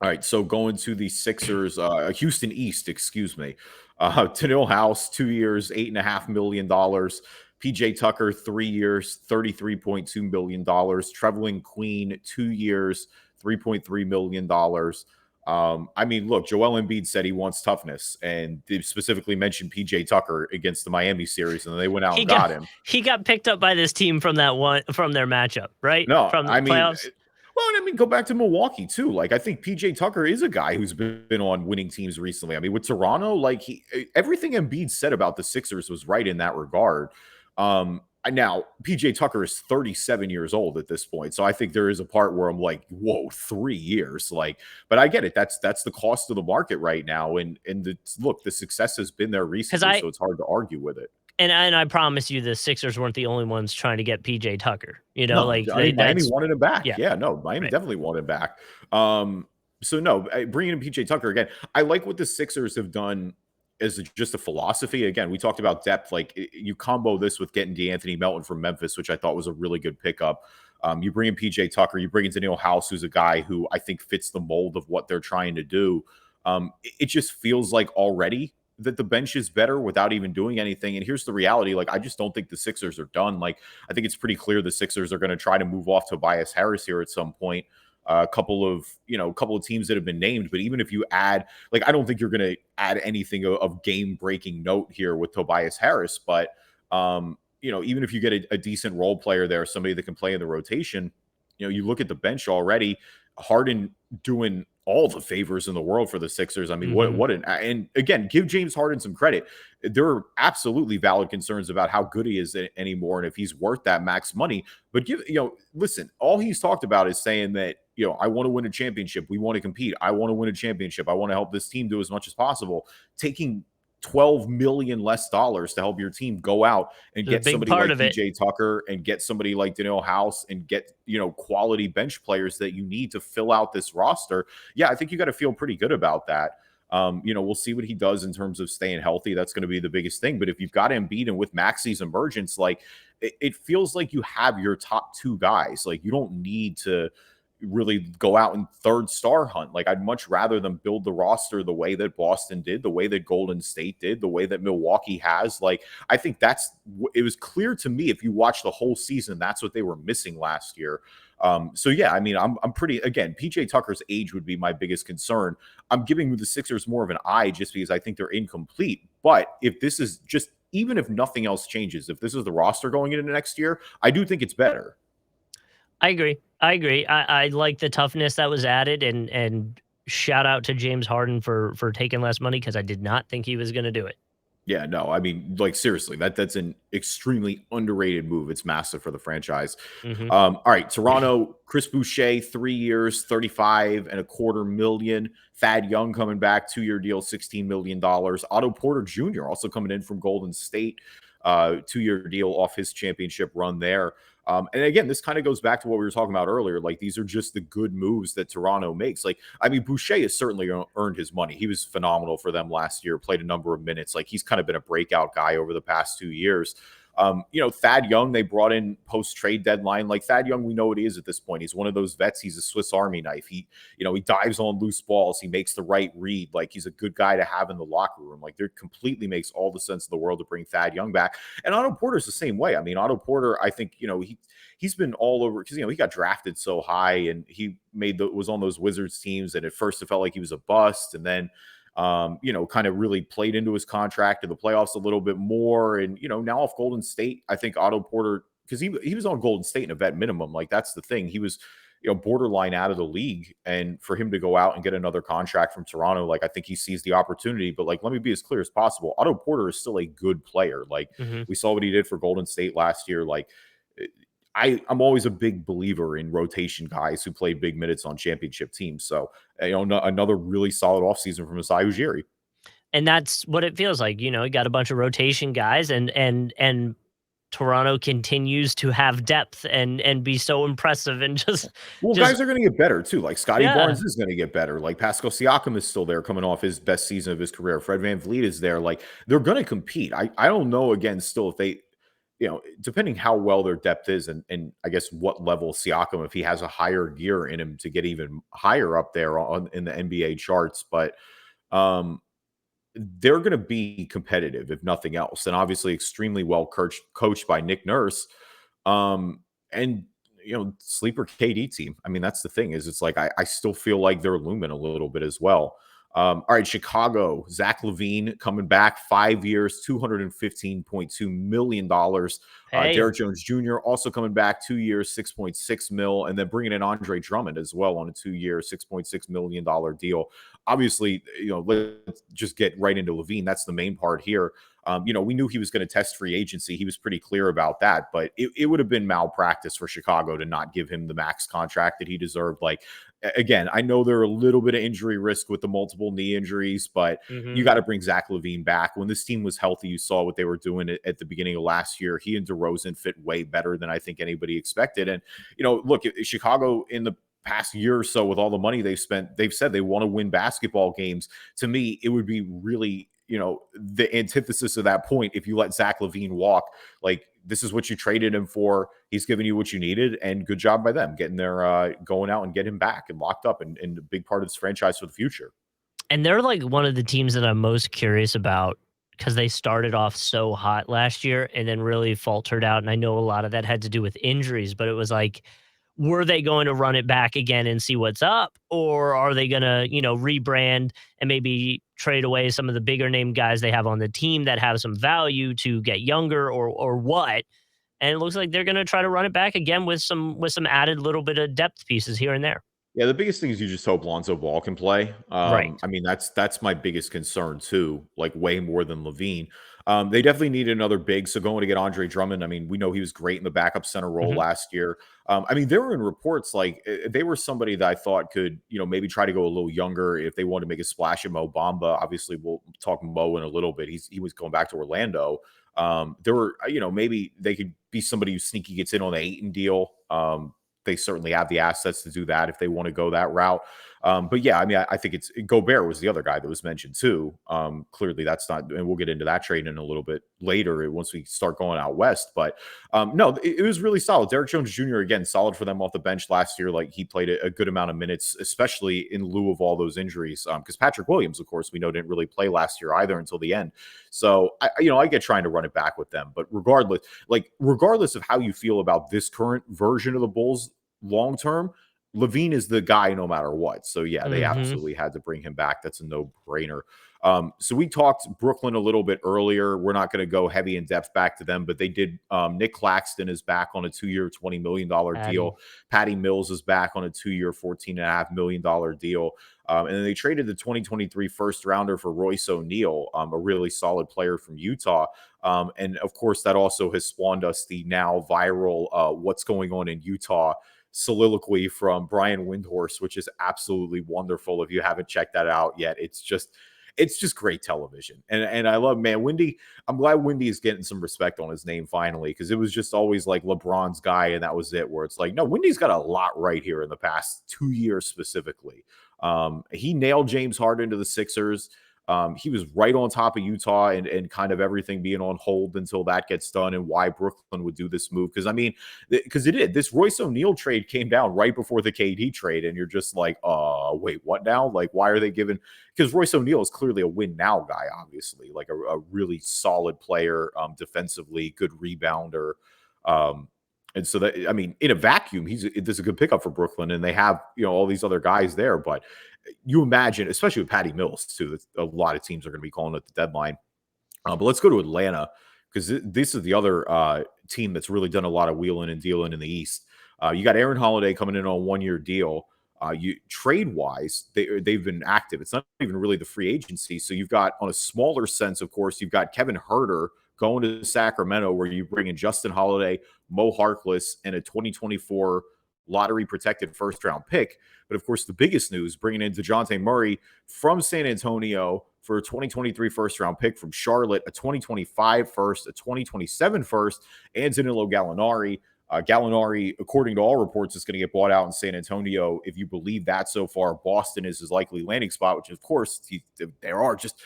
All right, so going to the Sixers, Houston East, excuse me. Tennille House, 2 years, $8.5 million. PJ Tucker, 3 years, $33.2 million. Trevelin Queen, 2 years, $3.3 million. Look, Joel Embiid said he wants toughness, and they specifically mentioned PJ Tucker against the Miami series, and then they went out and got him.
He got picked up by this team from their matchup, right?
No,
From the playoffs.
Go back to Milwaukee too. Like, I think PJ Tucker is a guy who's been on winning teams recently. I mean, with Toronto, everything Embiid said about the Sixers was right in that regard. Now, PJ Tucker is 37 years old at this point. So I think there is a part where I'm like, whoa, 3 years. Like, but I get it. That's the cost of the market right now. And look, the success has been there
because
recently, so it's hard to argue with it.
I promise you the Sixers weren't the only ones trying to get PJ Tucker. You know,
No,
like
I mean Miami
that's
wanted him back.
yeah,
Yeah, no, Miami
right.
definitely wanted him back. So no, bringing in PJ Tucker again, I like what the Sixers have done as just a philosophy. Again, we talked about depth. Like you combo this with getting DeAnthony Melton from Memphis, which I thought was a really good pickup. You bring in PJ Tucker, you bring in Daniel House, who's a guy who I think fits the mold of what they're trying to do. It just feels like already that the bench is better without even doing anything. And here's the reality: like I just don't think the Sixers are done. Like I think it's pretty clear the Sixers are going to try to move off Tobias Harris here at some point. A couple of teams that have been named, but even if you add, like, I don't think you're going to add anything of game breaking note here with Tobias Harris, but even if you get a decent role player there, somebody that can play in the rotation, you look at the bench already. Harden doing all the favors in the world for the Sixers. I mean,
Mhm.
and again, give James Harden some credit. There are absolutely valid concerns about how good he is anymore and if he's worth that max money. But listen, all he's talked about is saying that, I want to win a championship. We want to compete. I want to win a championship. I want to help this team do as much as possible. Taking 12 million less dollars to help your team go out and
It's a
get
big
somebody
part
like
of it.
PJ Tucker and get somebody like Daniel House and get, quality bench players that you need to fill out this roster. Yeah, I think you got to feel pretty good about that. We'll see what he does in terms of staying healthy. That's going to be the biggest thing. But if you've got Embiid and with Maxi's emergence, like it feels like you have your top two guys. Like you don't need to really go out and third star hunt. Like I'd much rather them build the roster the way that Boston did, the way that Golden State did, the way that Milwaukee has. Like I think it was clear to me if you watch the whole season, that's what they were missing last year. So yeah, I mean, I'm pretty, again, PJ Tucker's age would be my biggest concern. I'm giving the Sixers more of an eye just because I think they're incomplete. But if this is just, even if nothing else changes, if this is the roster going into next year, I do think it's better.
I agree. I agree. I like the toughness that was added, and shout out to James Harden for taking less money because I did not think he was going to do it.
Yeah, no, I mean, like seriously, that's an extremely underrated move. It's massive for the franchise.
Hmm.
All right, Toronto, Chris Boucher, 3 years, 35 and a quarter million. Thad Young coming back, 2-year deal, $16 million. Otto Porter Jr. also coming in from Golden State, 2-year deal off his championship run there. And again, this kind of goes back to what we were talking about earlier. Like these are just the good moves that Toronto makes. Like, I mean, Boucher has certainly earned his money. He was phenomenal for them last year, played a number of minutes. Like he's kind of been a breakout guy over the past 2 years. Thad Young, they brought in post trade deadline. Like Thad Young, we know what he is at this point. He's one of those vets. He's a Swiss Army knife. He dives on loose balls. He makes the right read. Like he's a good guy to have in the locker room. Like there completely makes all the sense in the world to bring Thad Young back. And Otto Porter's the same way. I mean, Otto Porter, I think, he's been all over because he got drafted so high and he was on those Wizards teams. And at first it felt like he was a bust. And then kind of really played into his contract in the playoffs a little bit more. And, now off Golden State, I think Otto Porter, because he was on Golden State in a vet minimum. Like that's the thing. He was, borderline out of the league. And for him to go out and get another contract from Toronto, like I think he sees the opportunity. But like, let me be as clear as possible. Otto Porter is still a good player. Like
Hmm.
we saw what he did for Golden State last year. Like I'm always a big believer in rotation guys who play big minutes on championship teams. So, another really solid offseason from Masai Ujiri.
And that's what it feels like. You got a bunch of rotation guys, and Toronto continues to have depth and be so impressive and
Well,
just
guys are going to get better too. Like Scotty
yeah.
Barnes is going to get better. Like Pascal Siakam is still there coming off his best season of his career. Fred VanVleet is there. Like they're going to compete. I don't know again still if they, depending how well their depth is and I guess what level Siakam, if he has a higher gear in him to get even higher up there in the NBA charts. But um they're going to be competitive if nothing else, and obviously extremely well coached by Nick Nurse. And sleeper KD team. I mean, that's the thing is it's like I still feel like they're looming a little bit as well. All right, Chicago, Zach LaVine coming back 5 years, $215.2 million.
Hey.
Derrick Jones Jr. also coming back 2 years, 6.6 mil, and then bringing in Andre Drummond as well on a 2 year, $6.6 million deal. Obviously, let's just get right into LaVine. That's the main part here. We knew he was going to test free agency. He was pretty clear about that, but it would have been malpractice for Chicago to not give him the max contract that he deserved. Like, again, I know there are a little bit of injury risk with the multiple knee injuries, but you
Hmm.
got to bring Zach LaVine back. When this team was healthy, you saw what they were doing at the beginning of last year. He and DeRozan fit way better than I think anybody expected. And, look, Chicago in the past year or so, with all the money they've spent, they've said they want to win basketball games. To me, it would be really, the antithesis of that point if you let Zach LaVine walk. Like, this is what you traded him for. He's giving you what you needed, and good job by them getting their going out and get him back and locked up and a big part of this franchise for the future.
And they're like one of the teams that I'm most curious about because they started off so hot last year and then really faltered out. And I know a lot of that had to do with injuries, but it was like, were they going to run it back again and see what's up? Or are they going to, rebrand and maybe trade away some of the bigger name guys they have on the team that have some value to get younger or what? And it looks like they're going to try to run it back again with some added little bit of depth pieces here and there.
Yeah, the biggest thing is you just hope Lonzo Ball can play.
Right.
I mean, that's my biggest concern too, like way more than Levine. They definitely need another big. So going to get Andre Drummond, I mean, we know he was great in the backup center role
Hmm.
last year. I mean, there were in reports like they were somebody that I thought could, maybe try to go a little younger if they want to make a splash at Mo Bamba. Obviously, we'll talk Mo in a little bit. He was going back to Orlando. There were, maybe they could be somebody who sneaky gets in on the Ayton deal. They certainly have the assets to do that if they want to go that route. But yeah, I mean, I think it's Gobert was the other guy that was mentioned too. Clearly, that's not, and we'll get into that trade in a little bit later once we start going out west. But no, it was really solid. Derek Jones Jr. again, solid for them off the bench last year. Like he played a good amount of minutes, especially in lieu of all those injuries. Because Patrick Williams, of course, we know didn't really play last year either until the end. So I get trying to run it back with them, but regardless of how you feel about this current version of the Bulls long term, Levine is the guy no matter what. So yeah, they
Hmm.
absolutely had to bring him back. That's a no brainer. So we talked Brooklyn a little bit earlier. We're not going to go heavy in depth back to them, but they did. Nick Claxton is back on a 2-year, $20 million
Patty.
deal. Patty Mills is back on a 2-year, $14.5 million deal. And then they traded the 2023 first rounder for Royce O'Neal, a really solid player from Utah. And of course, that also has spawned us the now viral "What's Going On in Utah" soliloquy from Brian Windhorst, which is absolutely wonderful. If you haven't checked that out yet, it's just great television. And I love, man, Windy. I'm glad Windy is getting some respect on his name finally, because it was just always like LeBron's guy, and that was it. Where it's like, no, Windy's got a lot right here in the past 2 years specifically. He nailed James Harden to the Sixers. He was right on top of Utah and kind of everything being on hold until that gets done, and why Brooklyn would do this move. Because I mean, because it did. This Royce O'Neal trade came down right before the KD trade, and you're just like, wait, what now? Like, why are they giving? Because Royce O'Neal is clearly a win now guy, obviously, like a really solid player, defensively, good rebounder. Um, and so that, I mean, in a vacuum, this is a good pickup for Brooklyn, and they have all these other guys there. But you imagine, especially with Patty Mills too, that a lot of teams are going to be calling at the deadline. But let's go to Atlanta, because this is the other team that's really done a lot of wheeling and dealing in the East. You got Aaron Holiday coming in on a 1-year deal. You trade wise, they've been active. It's not even really the free agency. So you've got, on a smaller sense, of course, you've got Kevin Herter going to Sacramento, where you bring in Justin Holiday, Mo Harkless, and a 2024 lottery protected first round pick. But of course, the biggest news, bringing in DeJounte Murray from San Antonio for a 2023 first round pick, from Charlotte, a 2025 first, a 2027 first, and Danilo Gallinari. Gallinari, according to all reports, is going to get bought out in San Antonio. If you believe that so far, Boston is his likely landing spot, which of course there are just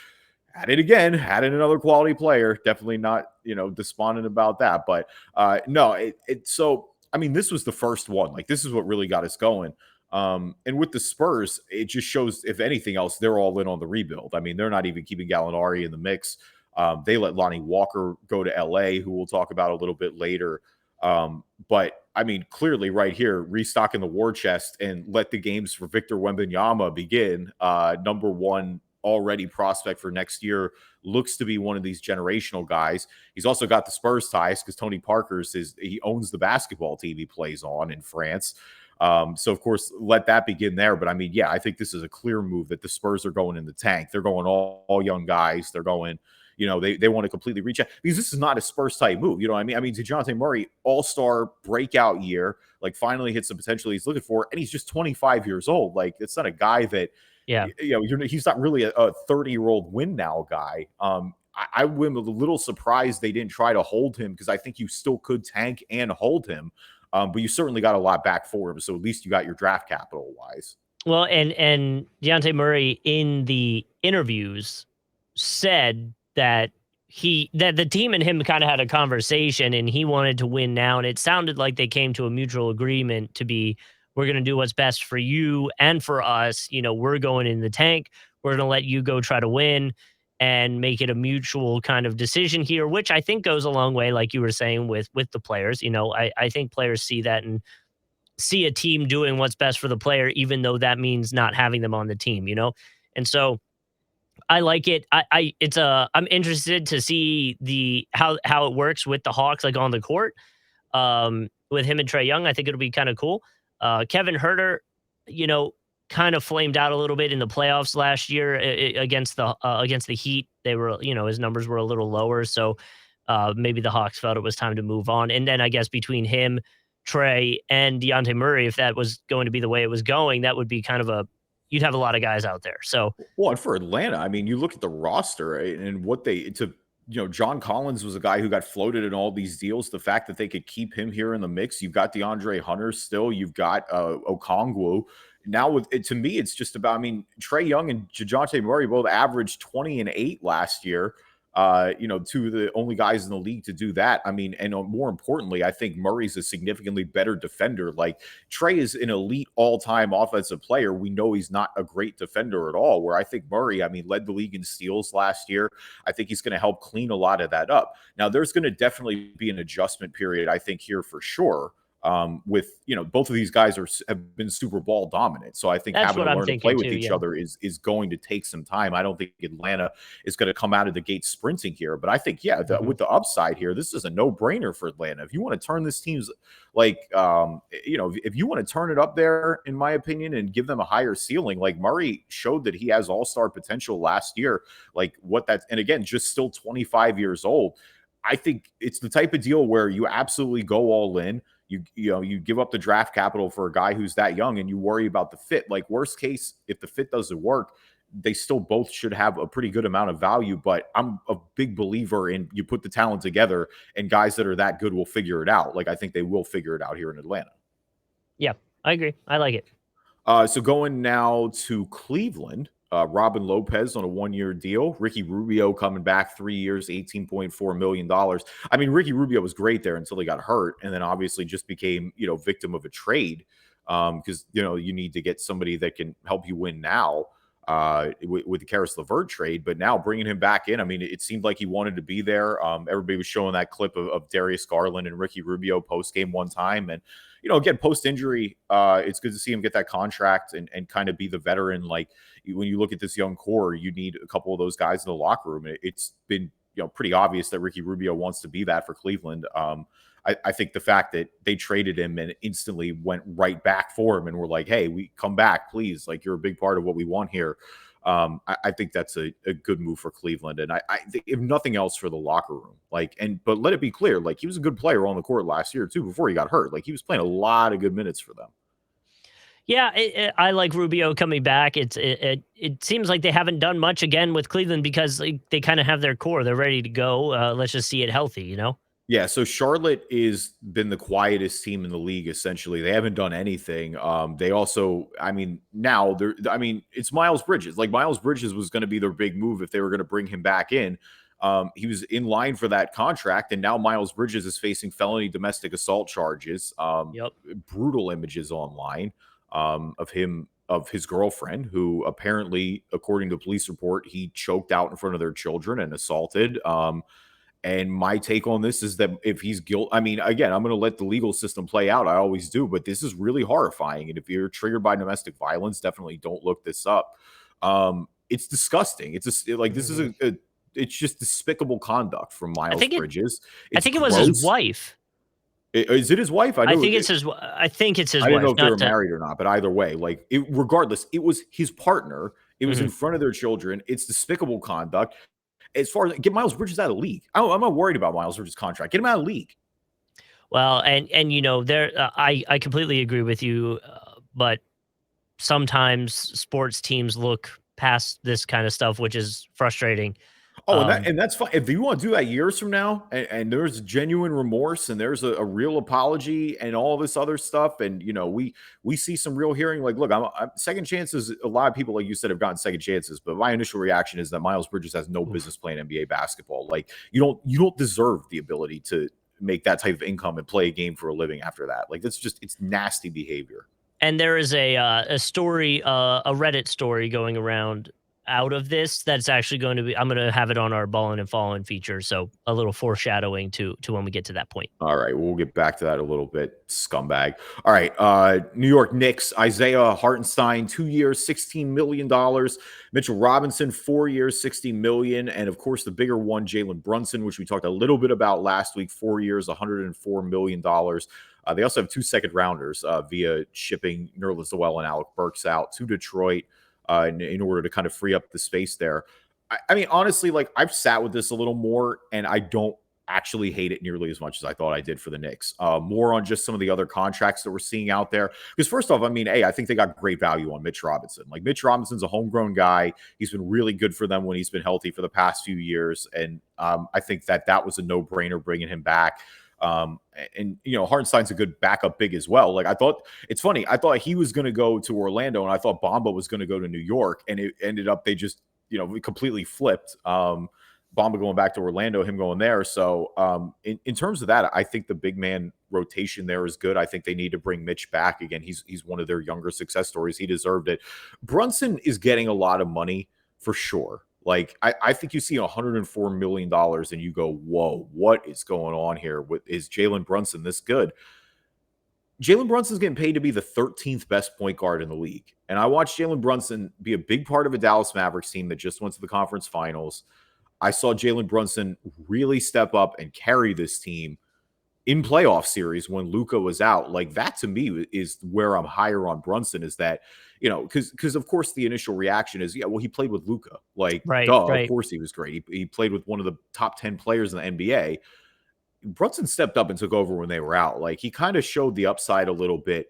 at it again, had in another quality player. Definitely not, despondent about that. But no, so I mean, this was the first one. Like, this is what really got us going. And with the Spurs, it just shows, if anything else, they're all in on the rebuild. I mean, they're not even keeping Gallinari in the mix. They let Lonnie Walker go to LA, who we'll talk about a little bit later. But I mean, clearly right here, restocking the war chest and let the games for Victor Wembanyama begin. Number one already prospect for next year, looks to be one of these generational guys. He's also got the Spurs ties, because Tony Parker's he owns the basketball team he plays on in France. So of course, let that begin there. But I mean, yeah, I think this is a clear move that the Spurs are going in the tank. They're going all young guys. They're going, they want to completely reach out because this is not a Spurs type move. You know what I mean? I mean, DeJounte Murray, all-star breakout year, like finally hits the potential he's looking for, and he's just 25 years old. Like it's not a guy that
Yeah.
he's not really a 30-year-old win now guy. I am a little surprised they didn't try to hold him because I think you still could tank and hold him. But you certainly got a lot back for him. So at least you got your draft capital wise.
Well, and Deontay Murray in the interviews said that that the team and him kind of had a conversation and he wanted to win now. And it sounded like they came to a mutual agreement to be, we're going to do what's best for you and for us. We're going in the tank. We're going to let you go try to win and make it a mutual kind of decision here, which I think goes a long way, like you were saying with the players. I think players see that and see a team doing what's best for the player, even though that means not having them on the team. And so I like it. I'm interested to see how it works with the Hawks, like on the court, with him and Trey Young. I think it'll be kind of cool. Kevin Herter, you know, kind of flamed out a little bit in the playoffs last year against the Heat. They were, his numbers were a little lower, so maybe the Hawks felt it was time to move on. And then I guess between him, Trey, and Deontay Murray, if that was going to be the way it was going, that would be kind of you'd have a lot of guys out there. So,
well, and for Atlanta, I mean, you look at the roster, right, and what John Collins was a guy who got floated in all these deals. The fact that they could keep him here in the mix, you've got DeAndre Hunter still, you've got Okongwu. Now, to me, it's just about, I mean, Trey Young and DeJounte Murray both averaged 20 and 8 last year. Two of the only guys in the league to do that. I mean, and more importantly, I think Murray's a significantly better defender. Like Trey is an elite all-time offensive player. We know he's not a great defender at all, where I think Murray, I mean, led the league in steals last year. I think he's going to help clean a lot of that up. Now, there's going to definitely be an adjustment period, I think, here for sure. With both of these guys have been Super Bowl dominant, so I think
that's
having
what
to
I'm
learn to
thinking
play with
too,
each
yeah.
other is going to take some time. I don't think Atlanta is going to come out of the gate sprinting here, but I think with the upside here, this is a no brainer for Atlanta. If you want to turn this team's if you want to turn it up there, in my opinion, and give them a higher ceiling, like Murray showed that he has all-star potential last year. Like and again, just still 25 years old. I think it's the type of deal where you absolutely go all in. You give up the draft capital for a guy who's that young and you worry about the fit. Like worst case, if the fit doesn't work, they still both should have a pretty good amount of value. But I'm a big believer in you put the talent together and guys that are that good will figure it out. Like I think they will figure it out here in Atlanta.
Yeah, I agree. I like it.
So going now to Cleveland, Robin Lopez on a 1-year deal. Ricky Rubio coming back 3 years, $18.4 million. I mean, Ricky Rubio was great there until he got hurt and then obviously just became, victim of a trade because, you need to get somebody that can help you win now with the Karis LeVert trade. But now bringing him back in, I mean, it seemed like he wanted to be there. Everybody was showing that clip of Darius Garland and Ricky Rubio post-game one time. And, again, post-injury, it's good to see him get that contract and kind of be the veteran. Like when you look at this young core, you need a couple of those guys in the locker room. It's been, pretty obvious that Ricky Rubio wants to be that for Cleveland. I think the fact that they traded him and instantly went right back for him and were like, hey, we come back, please. Like you're a big part of what we want here. I think that's a good move for Cleveland. And I think if nothing else for the locker room, but let it be clear, like he was a good player on the court last year too, before he got hurt. Like he was playing a lot of good minutes for them.
Yeah, I like Rubio coming back. It seems like they haven't done much again with Cleveland because they kind of have their core. They're ready to go. Let's just see it healthy,
Yeah, so Charlotte is been the quietest team in the league, essentially. They haven't done anything. They also, it's Miles Bridges. Like Miles Bridges was going to be their big move if they were going to bring him back in. He was in line for that contract, and now Miles Bridges is facing felony domestic assault charges.
Yep.
Brutal images online of his girlfriend, who apparently, according to police report, he choked out in front of their children and assaulted. And my take on this is that if he's guilty, I mean, again, I'm going to let the legal system play out. I always do, but this is really horrifying. And if you're triggered by domestic violence, definitely don't look this up. It's disgusting. It's just this is it's just despicable conduct from Miles Bridges.
I think it was his wife.
Is it his wife?
I think it's his. I think it's his wife.
I don't know if they were married or not, but either way, regardless, it was his partner. It was in front of their children. It's despicable conduct. as far as get Miles Bridges out of the league. I'm not worried about Miles Bridges' contract. Get him out of the league.
Well, and there, I completely agree with you, but sometimes sports teams look past this kind of stuff, which is frustrating.
Oh,
Um,
and that's fine. If you want to do that years from now, and there's genuine remorse, and there's a real apology, and all this other stuff, and we see some real hearing. Like, look, I'm second chances. A lot of people, like you said, have gotten second chances, but my initial reaction is that Miles Bridges has no
oof.
business playing NBA basketball. Like, you don't deserve the ability to make that type of income and play a game for a living after that. Like, it's nasty behavior.
And there is a story, a Reddit story going around out of this that's actually going to be. I'm going to have it on our Ballin' and Fallin' feature, so a little foreshadowing to when we get to that point.
All right, we'll get back to that a little bit, scumbag. All right, New York Knicks, Isaiah Hartenstein, 2 years, $16 million. Mitchell Robinson, 4 years, $60 million, and of course the bigger one, Jalen Brunson, which we talked a little bit about last week, 4 years, $104 million. They also have 2 second rounders via shipping Nerlens Noel and Alec Burks out to Detroit in order to kind of free up the space there. I mean, honestly, like I've sat with this a little more, and I don't actually hate it nearly as much as I thought I did for the Knicks. More on just some of the other contracts that we're seeing out there. Because first off, I mean, hey, I think they got great value on Mitch Robinson. Like Mitch Robinson's a homegrown guy. He's been really good for them when he's been healthy for the past few years. And I think that was a no-brainer bringing him back. And Hartenstein's a good backup big as well. Like it's funny. I thought he was going to go to Orlando, and I thought Bamba was going to go to New York, and it ended up they just completely flipped. Bamba going back to Orlando, him going there. So in terms of that, I think the big man rotation there is good. I think they need to bring Mitch back again. He's one of their younger success stories. He deserved it. Brunson is getting a lot of money for sure. Like I think you see $104 million and you go, whoa, what is going on here? Is Jalen Brunson this good? Jalen Brunson's getting paid to be the 13th best point guard in the league. And I watched Jalen Brunson be a big part of a Dallas Mavericks team that just went to the conference finals. I saw Jalen Brunson really step up and carry this team in playoff series when Luka was out. Like that to me is where I'm higher on Brunson, is that, because of course the initial reaction is, yeah, well, he played with Luka. Like,
Right,
duh, of
right.
course he was great. He played with one of the top 10 players in the NBA. Brunson stepped up and took over when they were out. Like he kind of showed the upside a little bit.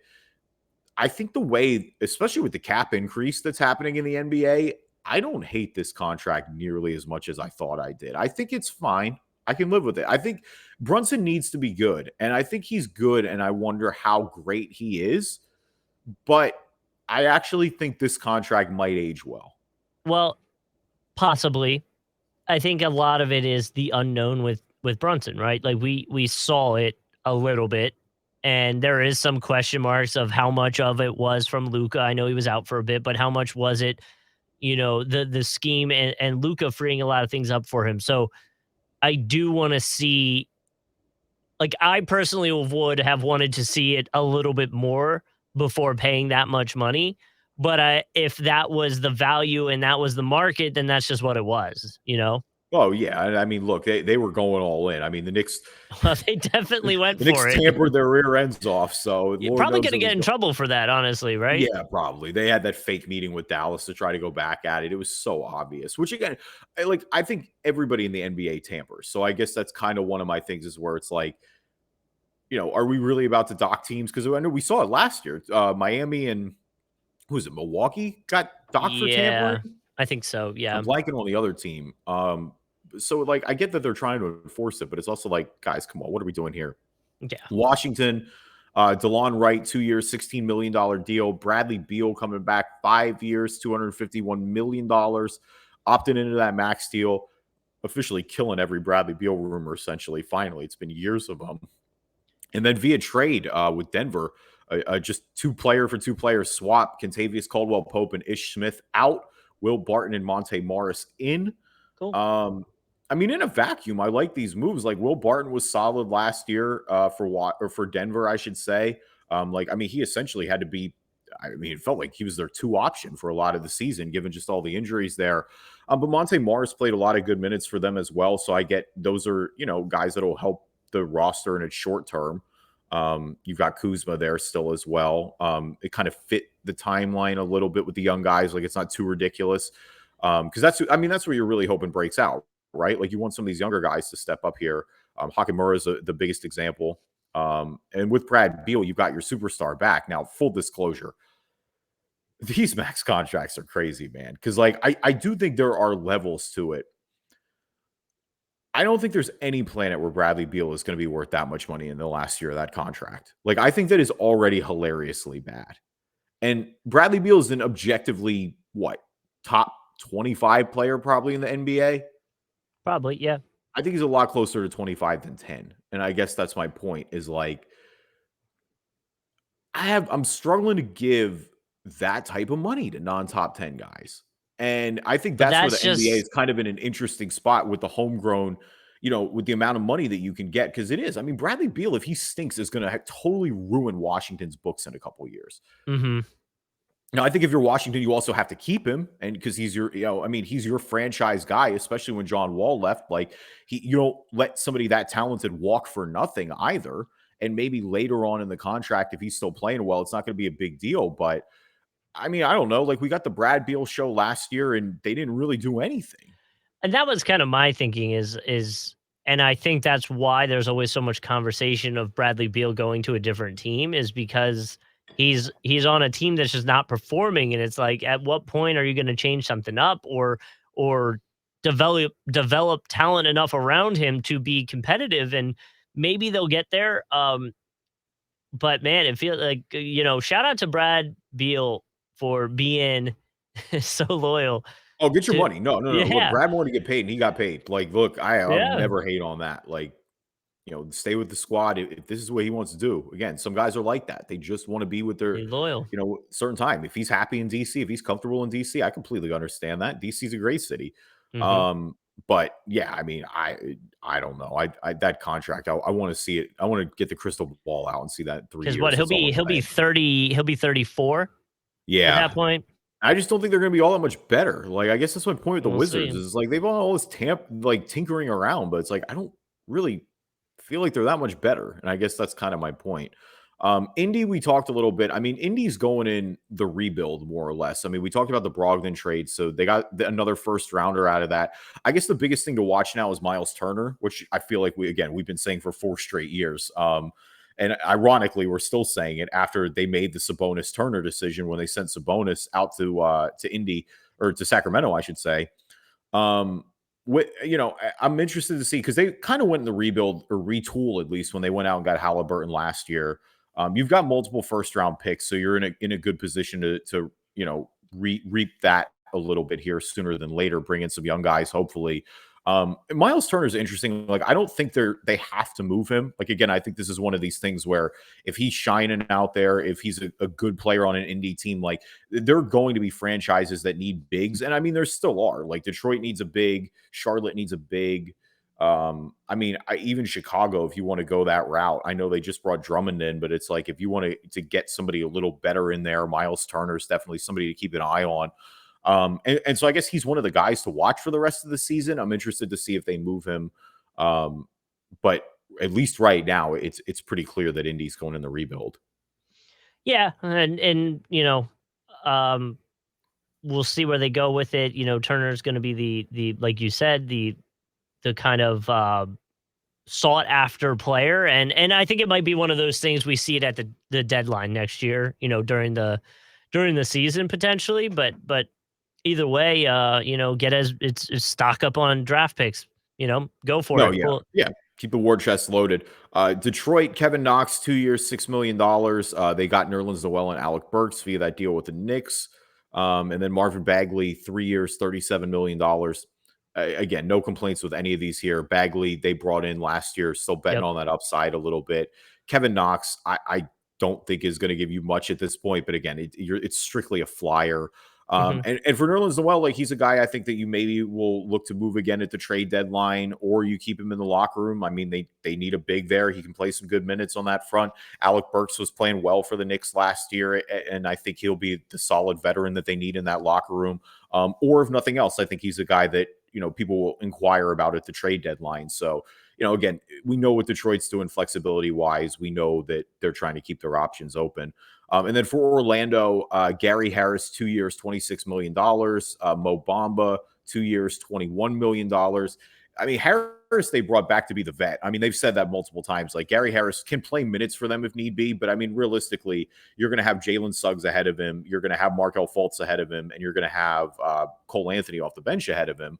I think the way, especially with the cap increase that's happening in the NBA, I don't hate this contract nearly as much as I thought I did. I think it's fine. I can live with it. I think Brunson needs to be good, and I think he's good, and I wonder how great he is. But I actually think this contract might age well.
Well, possibly. I think a lot of it is the unknown with Brunson, right? Like we saw it a little bit, and there is some question marks of how much of it was from Luca. I know he was out for a bit, but how much was it, the scheme and Luca freeing a lot of things up for him. So I do want to see, like I personally would have wanted to see it a little bit more before paying that much money. But if that was the value and that was the market, then that's just what it was.
Oh yeah, I mean, look, they were going all in. I mean, the Knicks,
Well, they definitely went
the
for
Knicks
it.
tampered their rear ends off. So
You're
Lord
probably
knows
gonna
it was
get in trouble for that, honestly, right?
Yeah, probably. They had that fake meeting with Dallas to try to go back at it. It was so obvious, which again, I think everybody in the NBA tampers. So I guess that's kind of one of my things is where it's like, are we really about to dock teams? Because I know we saw it last year. Miami and who was it? Milwaukee got docked for tampering.
Yeah, I think so.
I'm
Yeah,
blanking on the other team. So like I get that they're trying to enforce it, but it's also like, guys, come on, what are we doing here?
yeah.
Washington, DeLon Wright, 2 years, $16 million deal. Bradley Beal coming back, 5 years, $251 million. Opting into that max deal, officially killing every Bradley Beal rumor, essentially. Finally, it's been years of them. And then via trade with Denver, just two-player for two-player swap. Kentavious Caldwell-Pope and Ish Smith out. Will Barton and Monte Morris in.
Cool.
I mean, in a vacuum, I like these moves. Like Will Barton was solid last year for Denver, I should say. He essentially had to be. I mean, it felt like he was their 2 option for a lot of the season, given just all the injuries there. But Monte Morris played a lot of good minutes for them as well. So I get those are guys that will help the roster in its short term. You've got Kuzma there still as well. It kind of fit the timeline a little bit with the young guys. Like it's not too ridiculous. Because that's where you're really hoping breaks out, right? Like you want some of these younger guys to step up here. Hakimura is the biggest example. And with Brad Beal, you've got your superstar back. Now, full disclosure, these max contracts are crazy, man. Because like I do think there are levels to it. I don't think there's any planet where Bradley Beal is going to be worth that much money in the last year of that contract. Like I think that is already hilariously bad. And Bradley Beal is an objectively what top 25 player probably in the NBA.
Probably, yeah.
I think he's a lot closer to 25 than 10. And I guess that's my point is like I'm struggling to give that type of money to non-top 10 guys. And I think
But
that's where
that's
the NBA
just
is kind of in an interesting spot with the homegrown, with the amount of money that you can get because it is. I mean, Bradley Beal, if he stinks, is going to totally ruin Washington's books in a couple of years.
mhm.
Now, I think if you're Washington, you also have to keep him, and because he's your, I mean, he's your franchise guy, especially when John Wall left. Like you don't let somebody that talented walk for nothing either. And maybe later on in the contract, if he's still playing well, it's not going to be a big deal. But I mean, I don't know. Like we got the Brad Beal show last year, and they didn't really do anything.
And that was kind of my thinking is and I think that's why there's always so much conversation of Bradley Beal going to a different team is because he's on a team that's just not performing, and it's like at what point are you going to change something up or develop talent enough around him to be competitive, and maybe they'll get there. But man, it feels like shout out to Brad Beal for being so loyal
Oh, get your
to
money. No, no, no. Look,
yeah,
Brad wanted to get paid, and he got paid. Like, look, I'll
yeah,
never hate on that. Like, stay with the squad if this is what he wants to do. Again, some guys are like that. They just want to be with their,
he's loyal.
certain time. If he's happy in DC, if he's comfortable in DC, I completely understand that. DC is a great city.
Mhm.
But yeah, I mean, I don't know. I that contract, I want to see it. I want to get the crystal ball out and see that in 3
'Cause what
years. That's all I'm
he'll be
saying.
30 he'll be 34 at
Yeah.
that point.
I just don't think they're gonna be all that much better. Like, I guess that's my point with the
We'll
Wizards
see.
is like they've all this like tinkering around, but it's like I don't really feel like they're that much better. And I guess that's kind of my point. Indy, we talked a little bit. I mean, Indy's going in the rebuild more or less. I mean, we talked about the Brogdon trade, so they got another first rounder out of that. I guess the biggest thing to watch now is Miles Turner, which I feel like we've been saying for 4 straight years. And ironically, we're still saying it after they made the Sabonis Turner decision when they sent Sabonis out to Indy or to Sacramento, I should say. Um, I'm interested to see because they kind of went in the rebuild or retool at least when they went out and got Halliburton last year. You've got multiple first round picks, so you're in a good position to reap that a little bit here sooner than later. Bring in some young guys, hopefully. Miles Turner is interesting. Like, I don't think they have to move him. Like, again, I think this is one of these things where if he's shining out there, if he's a good player on an indie team, like there are going to be franchises that need bigs. And I mean, there still are. Like Detroit needs a big, Charlotte needs a big. I mean, even Chicago, if you want to go that route, I know they just brought Drummond in, but it's like if you want to get somebody a little better in there, Miles Turner is definitely somebody to keep an eye on. And so I guess he's one of the guys to watch for the rest of the season. I'm interested to see if they move him. But at least right now, it's pretty clear that Indy's going in the rebuild.
Yeah, and um, we'll see where they go with it. Turner's gonna be the like you said, the kind of, sought after player, and I think it might be one of those things we see it at the deadline next year, during the season potentially, but either way, get as it's stock up on draft picks, go for
No,
it.
yeah,
Well,
yeah. Keep the war chest loaded. Detroit, Kevin Knox, 2 years, $6 million. They got Nerlens Noel and Alec Burks via that deal with the Knicks. And then Marvin Bagley, 3 years, $37 million. Again, no complaints with any of these here. Bagley, they brought in last year, still betting
yep.
on that upside a little bit. Kevin Knox, I don't think is going to give you much at this point, but again, it's strictly a flyer.
Mhm.
And for Nerlens Noel, like he's a guy I think that you maybe will look to move again at the trade deadline, or you keep him in the locker room. I mean, they need a big there. He can play some good minutes on that front. Alec Burks was playing well for the Knicks last year, and I think he'll be the solid veteran that they need in that locker room. Or if nothing else, I think he's a guy that people will inquire about at the trade deadline. So again, we know what Detroit's doing flexibility wise. We know that they're trying to keep their options open. And then for Orlando, Gary Harris, 2 years, $26 million. Mo Bamba, 2 years, $21 million. I mean, Harris they brought back to be the vet. I mean, they've said that multiple times. Like Gary Harris can play minutes for them if need be, but I mean, realistically, you're going to have Jalen Suggs ahead of him. You're going to have Markel Fultz ahead of him, and you're going to have Cole Anthony off the bench ahead of him.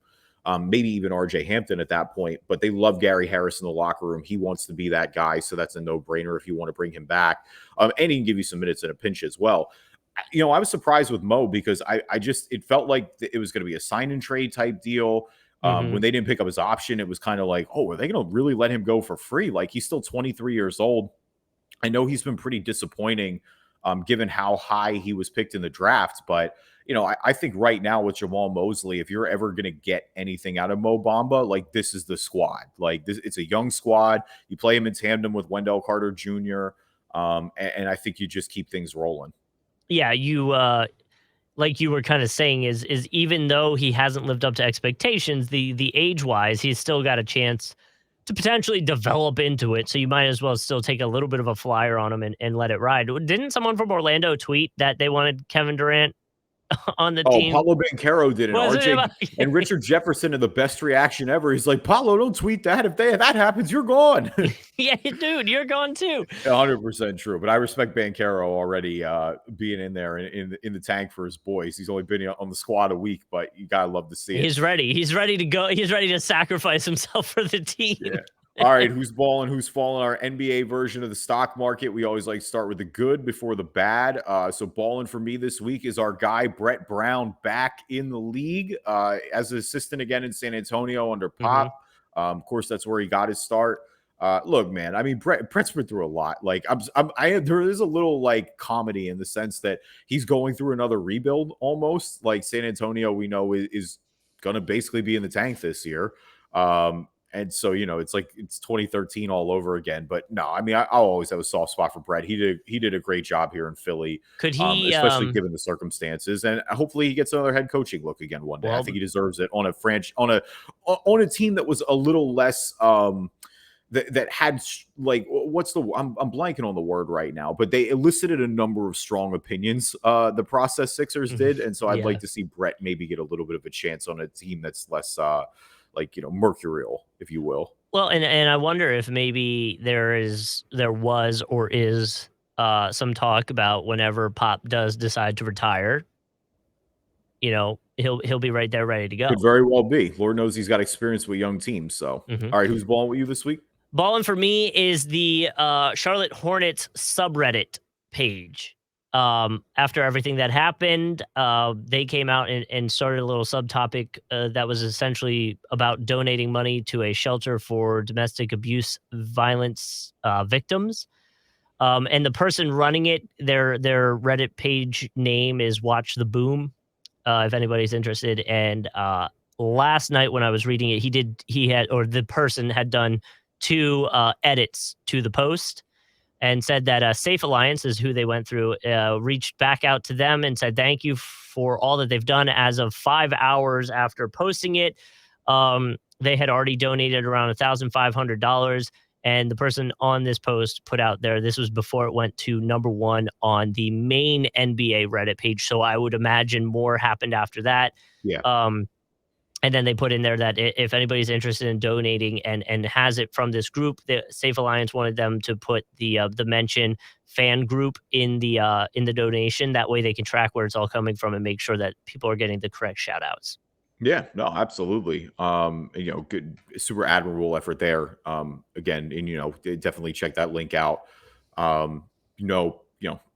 Maybe even RJ Hampton at that point, but they love Gary Harris in the locker room. He wants to be that guy, so that's a no-brainer if you want to bring him back. And he can give you some minutes in a pinch as well. I was surprised with Mo because I just it felt like it was going to be a sign and trade type deal.
Mhm.
When they didn't pick up his option, it was kind of like, oh, are they going to really let him go for free? Like he's still 23 years old. I know he's been pretty disappointing, given how high he was picked in the draft. But I think right now with Jamal Mosley, if you're ever going to get anything out of Mo Bamba, like this is the squad. Like this, it's a young squad. You play him in tandem with Wendell Carter Jr., and I think you just keep things rolling.
Yeah, like you were kind of saying is even though he hasn't lived up to expectations, the age-wise, he's still got a chance to potentially develop into it. So you might as well still take a little bit of a flyer on him and let it ride. Didn't someone from Orlando tweet that they wanted Kevin Durant on the
Oh,
team?
Paulo Banchero did, and
Was it
RJ
about
and Richard Jefferson had the best reaction ever. He's like, Paulo, don't tweet that. If that happens, you're gone.
Yeah, dude, you're gone too.
100% true. But I respect Banchero already being in there in the tank for his boys. He's only been on the squad a week, but you gotta love to see it.
He's ready. He's ready to go. He's ready to sacrifice himself for the team.
Yeah. All right, who's balling? Who's falling? Our NBA version of the stock market. We always like to start with the good before the bad. So balling for me this week is our guy Brett Brown back in the league as an assistant again in San Antonio under
Mhm.
Pop. Of course, that's where he got his start. Look, man. I mean, Brett's been through a lot. Like, there is a little like comedy in the sense that he's going through another rebuild almost. Like San Antonio, we know is going to basically be in the tank this year. And so, it's like it's 2013 all over again. But no, I mean, I'll always have a soft spot for Brett. He did a great job here in Philly,
Could he
especially given the circumstances. And hopefully, he gets another head coaching look again one day. I
well,
think he deserves it on a team that was a little less that had like what's the I'm blanking on the word right now, but they elicited a number of strong opinions. The process Sixers
mhm,
did, and so I'd
yeah.
like to see Brett maybe get a little bit of a chance on a team that's less like mercurial, if you will.
Well, and I wonder if maybe there was or is some talk about whenever Pop does decide to retire, he'll be right there ready to go.
Could very well be. Lord knows he's got experience with young teams. So,
Mhm.
all right, who's balling with you this week?
Ballin' for me is the Charlotte Hornets subreddit page. After everything that happened, they came out and started a little subtopic that was essentially about donating money to a shelter for domestic abuse violence victims. And the person running it, their Reddit page name is Watch the Boom. If anybody's interested. And last night when I was reading it, the person had done two edits to the post and said that Safe Alliance is who they went through, reached back out to them and said thank you for all that they've done. As of 5 hours after posting it, they had already donated around $1,500. And the person on this post put out there, this was before it went to number one on the main NBA Reddit page. So I would imagine more happened after that.
Yeah.
Um, and then they put in there that if anybody's interested in donating and has it from this group, the Safe Alliance wanted them to put the mention fan group in the donation. That way they can track where it's all coming from and make sure that people are getting the correct shout outs.
Yeah, no, absolutely. Good, super admirable effort there. Again, and definitely check that link out. Um,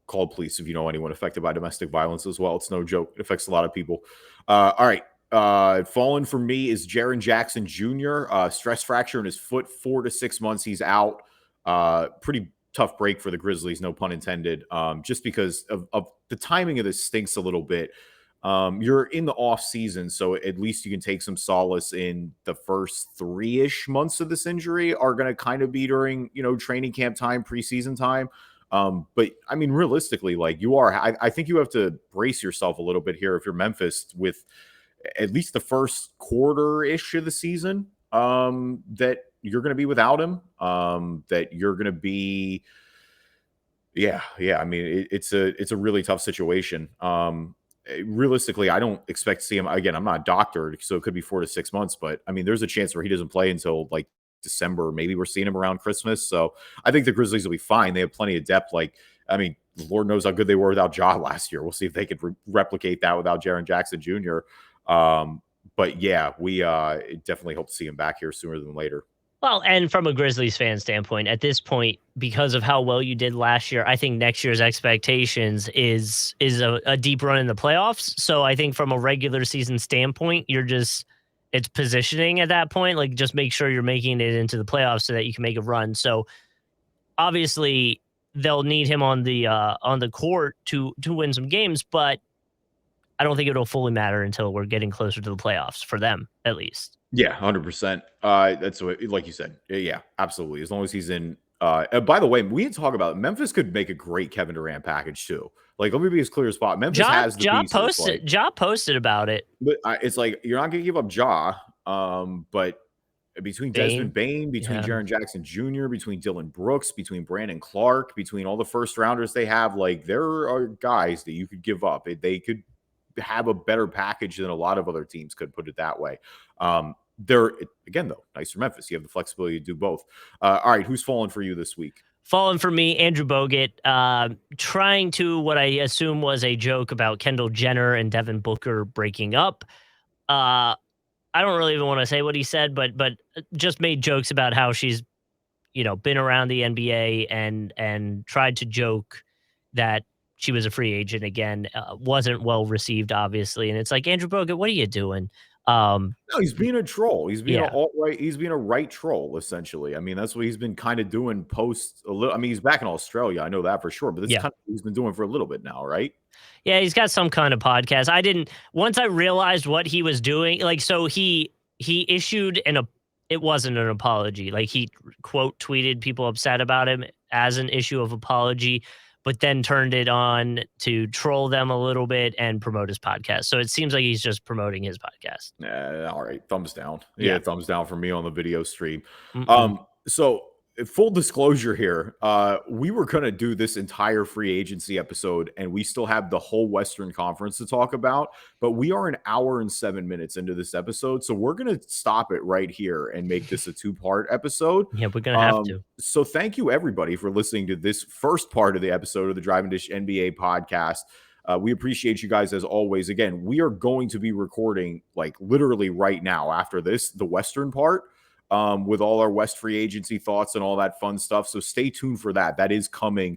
call police if you know anyone affected by domestic violence as well. It's no joke. It affects a lot of people. All right. Fallen for me is Jaren Jackson Jr. Stress fracture in his foot, 4 to 6 months. He's out. Pretty tough break for the Grizzlies, no pun intended. Just because of the timing of this stinks a little bit. You're in the off season, so at least you can take some solace in the first 3-ish months of this injury are going to kind of be during, training camp time, preseason time. But I mean, realistically, like I think you have to brace yourself a little bit here if you're Memphis with at least the first quarter-ish of the season, that you're going to be without him, that you're going to be, yeah. I mean, it's a really tough situation. realistically, I don't expect to see him again. I'm not doctored, so it could be 4 to 6 months. But I mean, there's a chance where he doesn't play until like December. Maybe we're seeing him around Christmas. So I think the Grizzlies will be fine. They have plenty of depth. Like, I mean, Lord knows how good they were without Ja last year. We'll see if they could replicate that without Jaren Jackson Jr. But yeah, we definitely hope to see him back here sooner than later.
Well, and from a Grizzlies fan standpoint, at this point, because of how well you did last year, I think next year's expectations is a deep run in the playoffs. So I think from a regular season standpoint, it's positioning at that point. Like just make sure you're making it into the playoffs so that you can make a run. So obviously they'll need him on the court to win some games, but I don't think it'll fully matter until we're getting closer to the playoffs for them, at least.
Yeah, 100%. That's what, like you said. Yeah, absolutely. As long as he's in. And by the way, we didn't talk about it. Memphis could make a great Kevin Durant package too. Like, let me be as clear as possible. Memphis has the pieces.
Ja posted about it.
But it's like you're not going to give up Ja. But between Desmond Bane, between Jaren Jackson Jr., between Dylan Brooks, between Brandon Clark, between all the first rounders they have, like there are guys that you could give up. They could have a better package than a lot of other teams could, put it that way. They're again though nice for Memphis. You have the flexibility to do both. All right, who's fallen for you this week?
Fallen for me, Andrew Bogut, trying to what I assume was a joke about Kendall Jenner and Devin Booker breaking up. I don't really even want to say what he said, but just made jokes about how she's been around the NBA and tried to joke that she was a free agent again. Wasn't well received, obviously, and it's like, Andrew Bogut, what are you doing?
No, he's being a troll. He's being alt-right. He's being a right troll, essentially. I mean, that's what he's been kind of doing post a little. I mean, he's back in Australia. I know that for sure. But this is kind of what he's been doing for a little bit now, right?
Yeah, he's got some kind of podcast. Once I realized what he was doing, like, so he issued it wasn't an apology. Like he quote tweeted people upset about him as an issue of apology, but then turned it on to troll them a little bit and promote his podcast. So it seems like he's just promoting his podcast.
All right. Thumbs down. Yeah, thumbs down for me on the video stream. So full disclosure here, we were going to do this entire free agency episode and we still have the whole Western Conference to talk about, but we are an hour and 7 minutes into this episode. So we're going to stop it right here and make this a 2-part episode.
Yeah, we're going to have to.
So thank you everybody for listening to this first part of the episode of the Drive and Dish NBA podcast. We appreciate you guys as always. Again, we are going to be recording like literally right now after this, the Western part. With all our West free agency thoughts and all that fun stuff. So stay tuned for that. That is coming.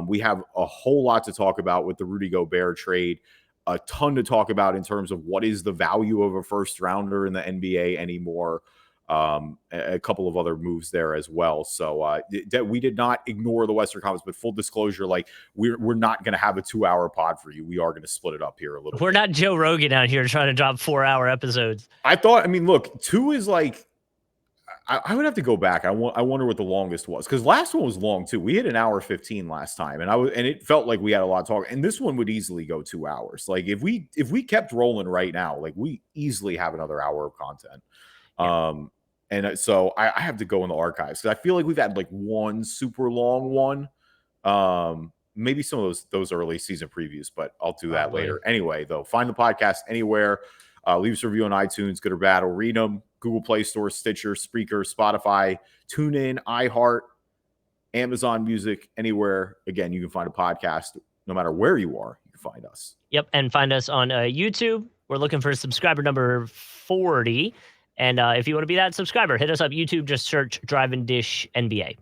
We have a whole lot to talk about with the Rudy Gobert trade, a ton to talk about in terms of what is the value of a first rounder in the NBA anymore. A couple of other moves there as well. So we did not ignore the Western Conference, but full disclosure, like we're not going to have a 2-hour pod for you. We are going to split it up here a little.
We're not Joe Rogan out here trying to drop 4-hour episodes.
I mean, look, 2 is like, I would have to go back. I wonder what the longest was, because last one was long too. We hit an hour 15 last time, and it felt like we had a lot of talk. And this one would easily go 2 hours. Like if we kept rolling right now, like we easily have another hour of content. Yeah. And so I have to go in the archives because I feel like we've had like one super long one. Maybe some of those early season previews, but I'll do that later. Anyway, though, find the podcast anywhere. Leave us a review on iTunes, good or bad. I'll read them. Google Play Store, Stitcher, Spreaker, Spotify, TuneIn, iHeart, Amazon Music, anywhere. Again, you can find a podcast no matter where you are. You can find us.
Yep, and find us on YouTube. We're looking for subscriber number 40. And if you want to be that subscriber, hit us up YouTube. Just search Drive and Dish NBA.